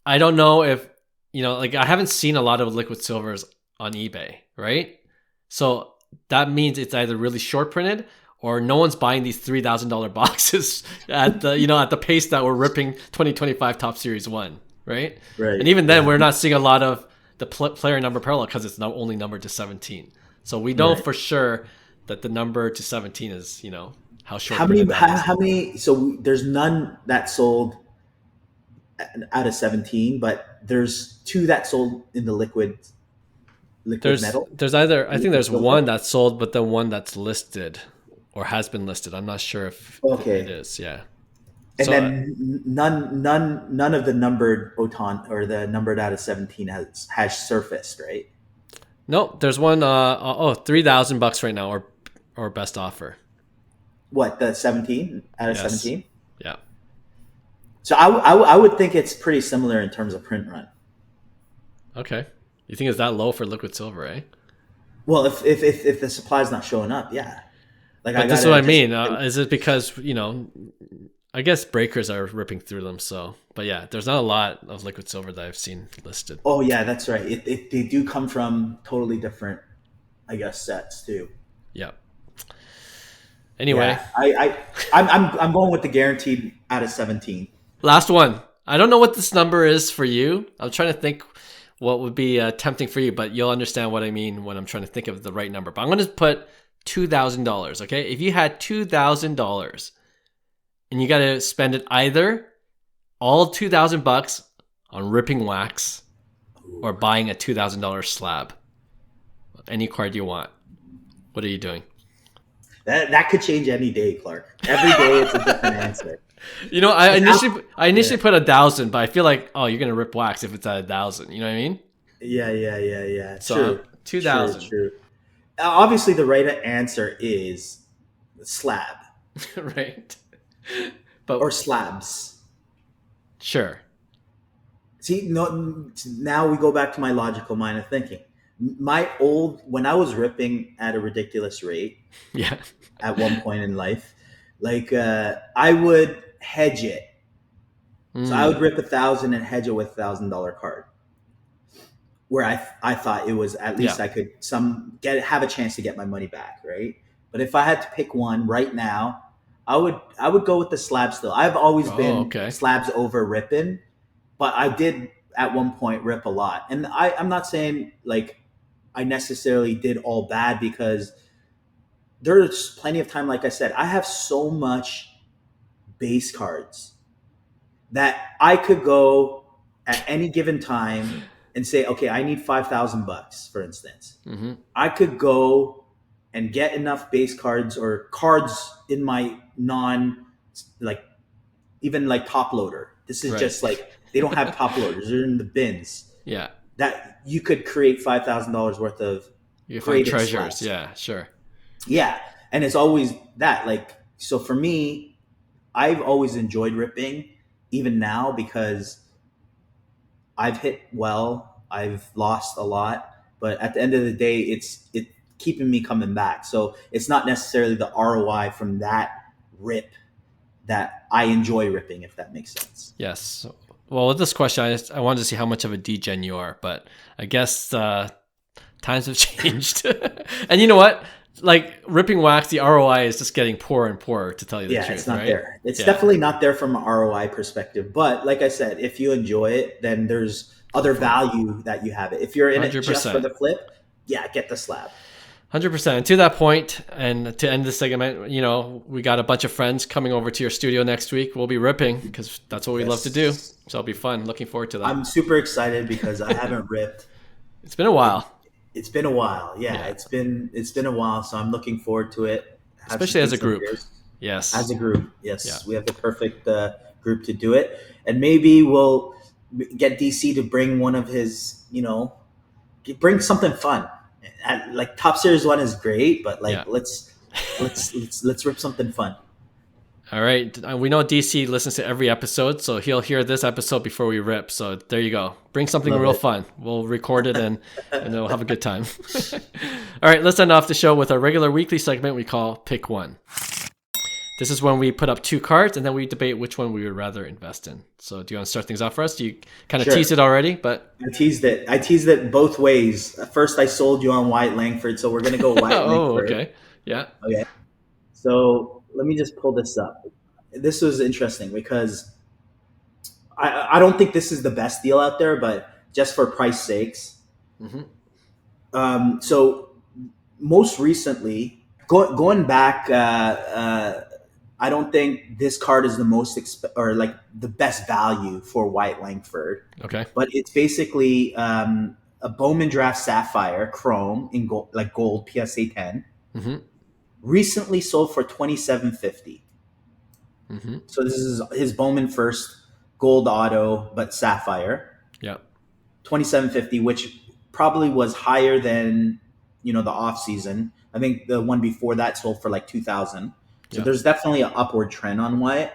I don't know if, like I haven't seen a lot of liquid silvers on eBay, right? So that means it's either really short printed or no one's buying these $3,000 boxes at the at the pace that we're ripping 2025 Top Series 1, right? Right. And even then, we're not seeing a lot of the player number parallel because it's not only numbered to 17. So we know for sure that the number to 17 is, how short. How many? So there's none that sold out of 17, but there's 2 that sold in the liquid metal. There's either, I think there's one that's sold, but the one that's listed or has been listed. I'm not sure if it is. Yeah. And then none of the numbered Otan or the numbered out of 17 has surfaced, right? No, there's one. $3,000 right now, or best offer. What, the 17 out of 17? Yeah. So I would think it's pretty similar in terms of print run. Okay. You think it's that low for liquid silver, eh? Well, if the supply's not showing up, yeah. But this is what I mean. Is it because, I guess breakers are ripping through them. So, but yeah, there's not a lot of liquid silver that I've seen listed. Oh yeah, that's right. They do come from totally different, I guess, sets too. Yeah. Anyway, yeah, I'm going with the guaranteed out of 17. Last one. I don't know what this number is for you. I'm trying to think what would be tempting for you, but you'll understand what I mean when I'm trying to think of the right number. But I'm going to put $2,000. Okay, if you had $2,000 and you got to spend it either all $2,000 on ripping wax or buying a $2,000 slab, any card you want, what are you doing? That could change any day, Clark. Every day it's a different answer. I initially put 1,000, but I feel like, you're gonna rip wax if it's at 1,000. You know what I mean? Yeah. So true. 2,000. True. Obviously, the right answer is slab, right? Or slabs. Sure. See, no. Now we go back to my logical mind of thinking. When I was ripping at a ridiculous rate, yeah, at one point in life, I would hedge it. So I would rip 1,000 and hedge it with $1,000 card, where I thought it was at least I could have a chance to get my money back, right? But if I had to pick one right now, I would go with the slab still. I've always been slabs over ripping, but I did at one point rip a lot, and I'm not saying I necessarily did all bad, because there's plenty of time. Like I said, I have so much base cards that I could go at any given time and say, okay, I need $5,000, for instance. Mm-hmm. I could go and get enough base cards or cards in my even top loader. This is just they don't have top loaders. They're in the bins. Yeah. That you could create $5,000 worth of treasures. Slots. Yeah, sure. Yeah. And it's always that. So for me, I've always enjoyed ripping, even now, because I've hit well, I've lost a lot, but at the end of the day, it's keeping me coming back. So it's not necessarily the ROI from that rip that I enjoy ripping, if that makes sense. Yes. Well, with this question, I wanted to see how much of a degen you are, but I guess times have changed. And you know what? Ripping wax, the ROI is just getting poorer and poorer, to tell you the truth. Yeah, it's not there. It's definitely not there from an ROI perspective. But like I said, if you enjoy it, then there's other value that you have it. If you're in 100%. It just for the flip, get the slab. 100%. And to that point, and to end this segment, we got a bunch of friends coming over to your studio next week. We'll be ripping because that's what we love to do. So it'll be fun. Looking forward to that. I'm super excited because I haven't ripped. It's been a while. It's been a while. Yeah, it's been a while. So I'm looking forward to it. Especially as a group. Yes. As a group. Yes. Yeah. We have the perfect group to do it. And maybe we'll get DC to bring one of his, bring something fun. Top Series 1 is great, but let's rip something fun. All right. We know DC listens to every episode, so he'll hear this episode before we rip. So there you go. Bring something real fun. We'll record it and we'll have a good time. All right. Let's end off the show with our regular weekly segment we call Pick One. This is when we put up 2 cards and then we debate which one we would rather invest in. So do you want to start things off for us? You kind of teased it already, but I teased it both ways. First, I sold you on Wyatt Langford, so we're gonna go Wyatt Langford. Okay, yeah. Okay. So let me just pull this up. This was interesting because I don't think this is the best deal out there, but just for price sakes. So most recently, going back, I don't think this card is the most the best value for Wyatt Langford. Okay. But it's basically a Bowman Draft Sapphire Chrome in gold, gold PSA 10. Recently sold for $27.50. So this is his Bowman first gold auto, but sapphire. Yeah. $27.50, which probably was higher than the off season. I think the one before that sold for like $2,000. So there's definitely an upward trend on Wyatt.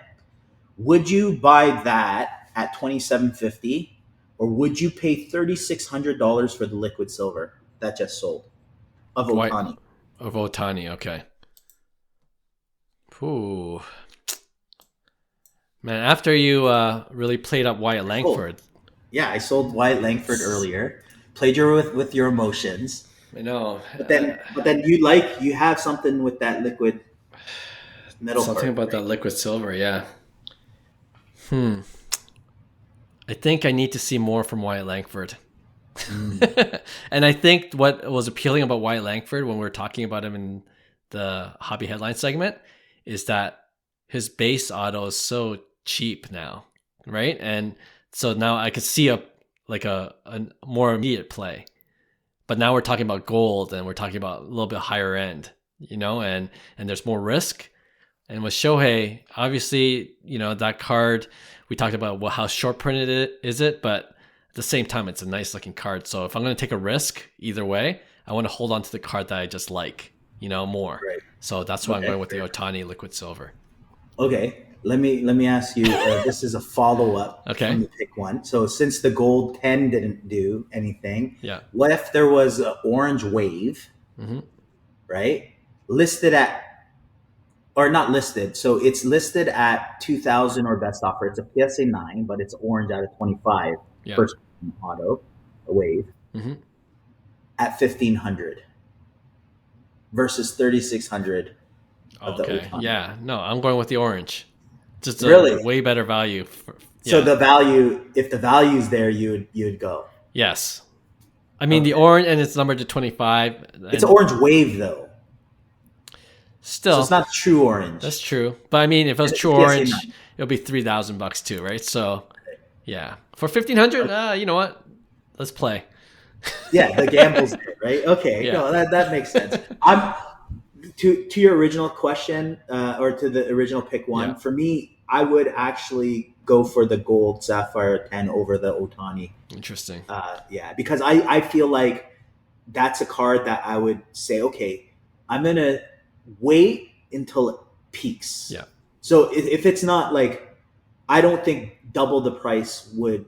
Would you buy that at $27.50, or would you pay $3,600 for the liquid silver that just sold of Ohtani? Of Ohtani, okay. Ooh. Man, after you really played up Wyatt Langford. Cool. Yeah, I sold Wyatt Langford earlier. Played you with your emotions. I know. But then you have something with that liquid metal. Something part, about right? that liquid silver, yeah. I think I need to see more from Wyatt Langford. And I think what was appealing about Wyatt Langford when we were talking about him in the hobby headline segment is that his base auto is so cheap now, right? And so now I could see a more immediate play. But now we're talking about gold and we're talking about a little bit higher end, and there's more risk. And with Shohei, obviously, that card, we talked about how short printed is it, but at the same time, it's a nice looking card. So if I'm going to take a risk either way, I want to hold on to the card that I just like, more. Right. So that's why I'm going with the Ohtani liquid silver. Okay, let me ask you. This is a follow up from the pick one. So since the gold 10 didn't do anything, what if there was an orange wave, right? Listed at, or not listed. So it's listed at 2,000 or best offer. It's a PSA 9, but it's orange out of 25. First auto, a wave at 1,500 versus 3,600. Okay. Yeah. No, I'm going with the orange. Just really way better value. So the value, if the value's there, you'd go. Yes. I mean the orange, and it's numbered to 25. It's an orange wave though. Still, so it's not true orange. That's true. But I mean, if it was true orange, it'll be $3,000 too, right? So, yeah, for 1,500, you know what? Let's play. Yeah, the gamble's there, right? Okay, no, that makes sense. I'm to your original question, or to the original pick one. For me, I would actually go for the gold sapphire 10 over the Ohtani. Interesting. Because I feel like that's a card that I would say, okay, I'm gonna wait until it peaks. Yeah. So if it's not I don't think double the price would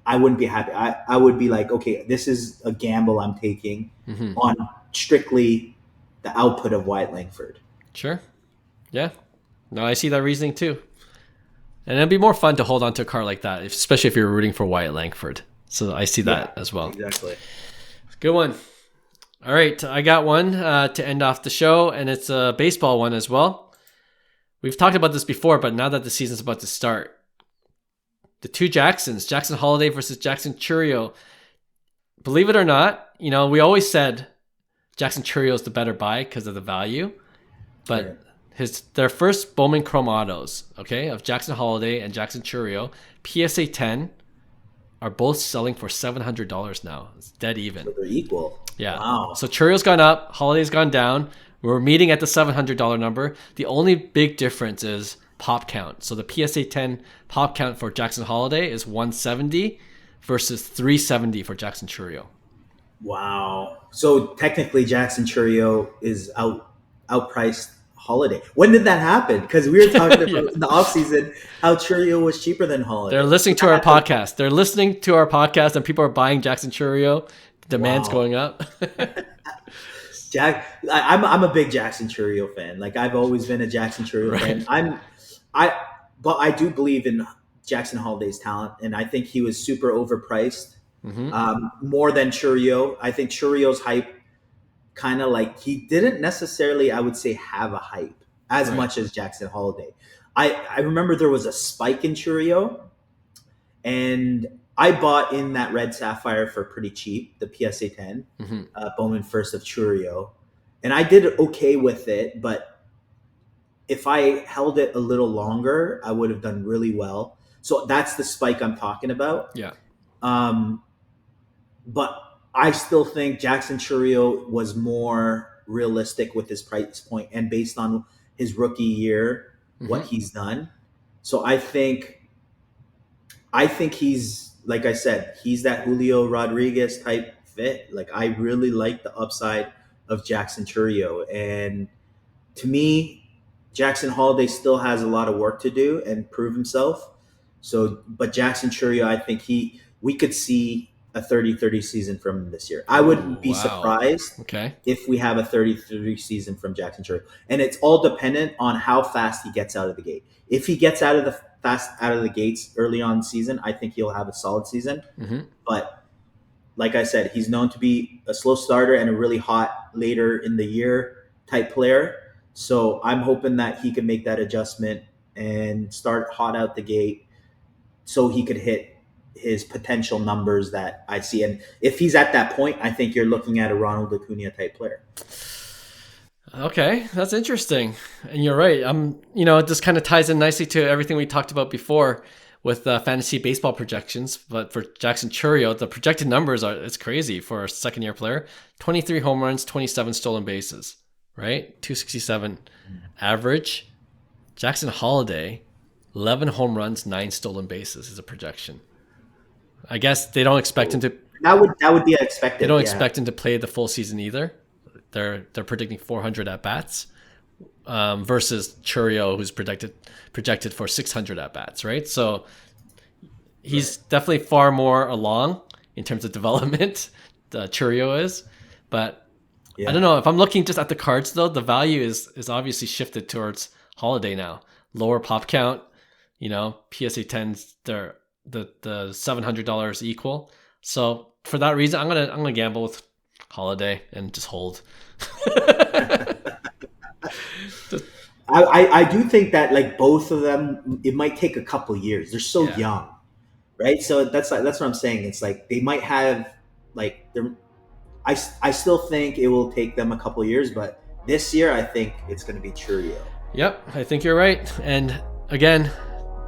I wouldn't be happy. I would be like, okay, this is a gamble I'm taking on strictly the output of Wyatt Langford. Sure. Yeah. No, I see that reasoning too. And it'd be more fun to hold on to a card like that, especially if you're rooting for Wyatt Langford. So I see that as well. Exactly. Good one. All right, I got one to end off the show, and it's a baseball one as well. We've talked about this before, but now that the season's about to start, the two Jacksons, Jackson Holiday versus Jackson Chourio. Believe it or not, we always said Jackson Chourio is the better buy because of the value, but their first Bowman Chrome autos, of Jackson Holiday and Jackson Chourio, PSA 10, are both selling for $700 now. It's dead even. So they're equal. Yeah. Wow. So Chourio's gone up, Holiday's gone down. We're meeting at the $700 number. The only big difference is pop count. So the PSA 10 pop count for Jackson Holiday is 170 versus 370 for Jackson Chourio. Wow. So technically Jackson Chourio is outpriced Holiday. When did that happen? Because we were talking about in the offseason how Chourio was cheaper than Holiday. They're listening to our podcast. They're listening to our podcast and people are buying Jackson Chourio. Demand's going up. I'm a big Jackson Chourio fan. Like I've always been a Jackson Chourio fan. But I do believe in Jackson Holiday's talent, and I think he was super overpriced, more than Chourio. I think Chourio's hype kind of like he didn't necessarily, I would say, have a hype as much as Jackson Holiday. I remember there was a spike in Chourio, and I bought in that red sapphire for pretty cheap, the PSA 10, Bowman First of Chourio, and I did okay with it, but if I held it a little longer, I would have done really well. So that's the spike I'm talking about. Yeah. But I still think Jackson Chourio was more realistic with his price point and based on his rookie year, what he's done. So I think he's, like I said, he's that Julio Rodriguez type fit. Like I really like the upside of Jackson Chourio. And to me, Jackson Holiday still has a lot of work to do and prove himself. So, but Jackson Chourio, I think we could see a 30-30 season from him this year. I wouldn't be surprised if we have a 30-30 season from Jackson Chourio. And it's all dependent on how fast he gets out of the gate. If he gets out of the gates early on in the season, I think he'll have a solid season. But like I said, he's known to be a slow starter and a really hot later in the year type player. So I'm hoping that he can make that adjustment and start hot out the gate so he could hit his potential numbers that I see. And if he's at that point, I think you're looking at a Ronald Acuna type player. Okay, that's interesting. And you're right. This kind of ties in nicely to everything we talked about before with fantasy baseball projections. But for Jackson Chourio, the projected numbers it's crazy for a second year player. 23 home runs, 27 stolen bases, right? 267 average. Jackson Holiday, 11 home runs, 9 stolen bases is a projection. I guess they don't expect him to. That would be expected. They don't expect him to play the full season either. They're predicting 400 at bats, versus Chourio, who's projected for 600 at bats. Right, so he's definitely far more along in terms of development. Chourio is, but I don't know if I'm looking just at the cards though. The value is obviously shifted towards Holiday now. Lower pop count, PSA 10s. They're the $700 equal. So for that reason, I'm gonna gamble with Holiday and just hold. I do think that like both of them, it might take a couple years. They're so young, right? So that's what I'm saying. It's like they might have like I still think it will take them a couple years, but this year I think it's going to be Chourio. Yep, I think you're right. And again,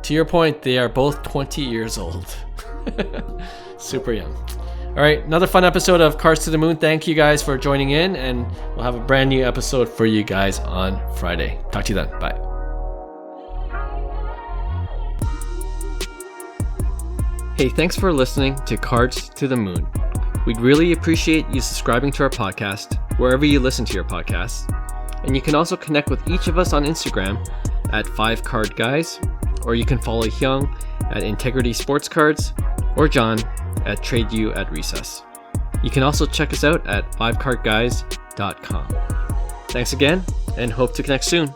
to your point, they are both 20 years old. Super young. All right, another fun episode of Cards to the Moon. Thank you guys for joining in, and we'll have a brand new episode for you guys on Friday. Talk to you then. Bye. Hey, thanks for listening to Cards to the Moon. We'd really appreciate you subscribing to our podcast wherever you listen to your podcasts. And you can also connect with each of us on Instagram at 5cardguys, or you can follow Hyung at Integrity Sports Cards, or John at TradeU at Recess. You can also check us out at 5cardguys.com. Thanks again, and hope to connect soon.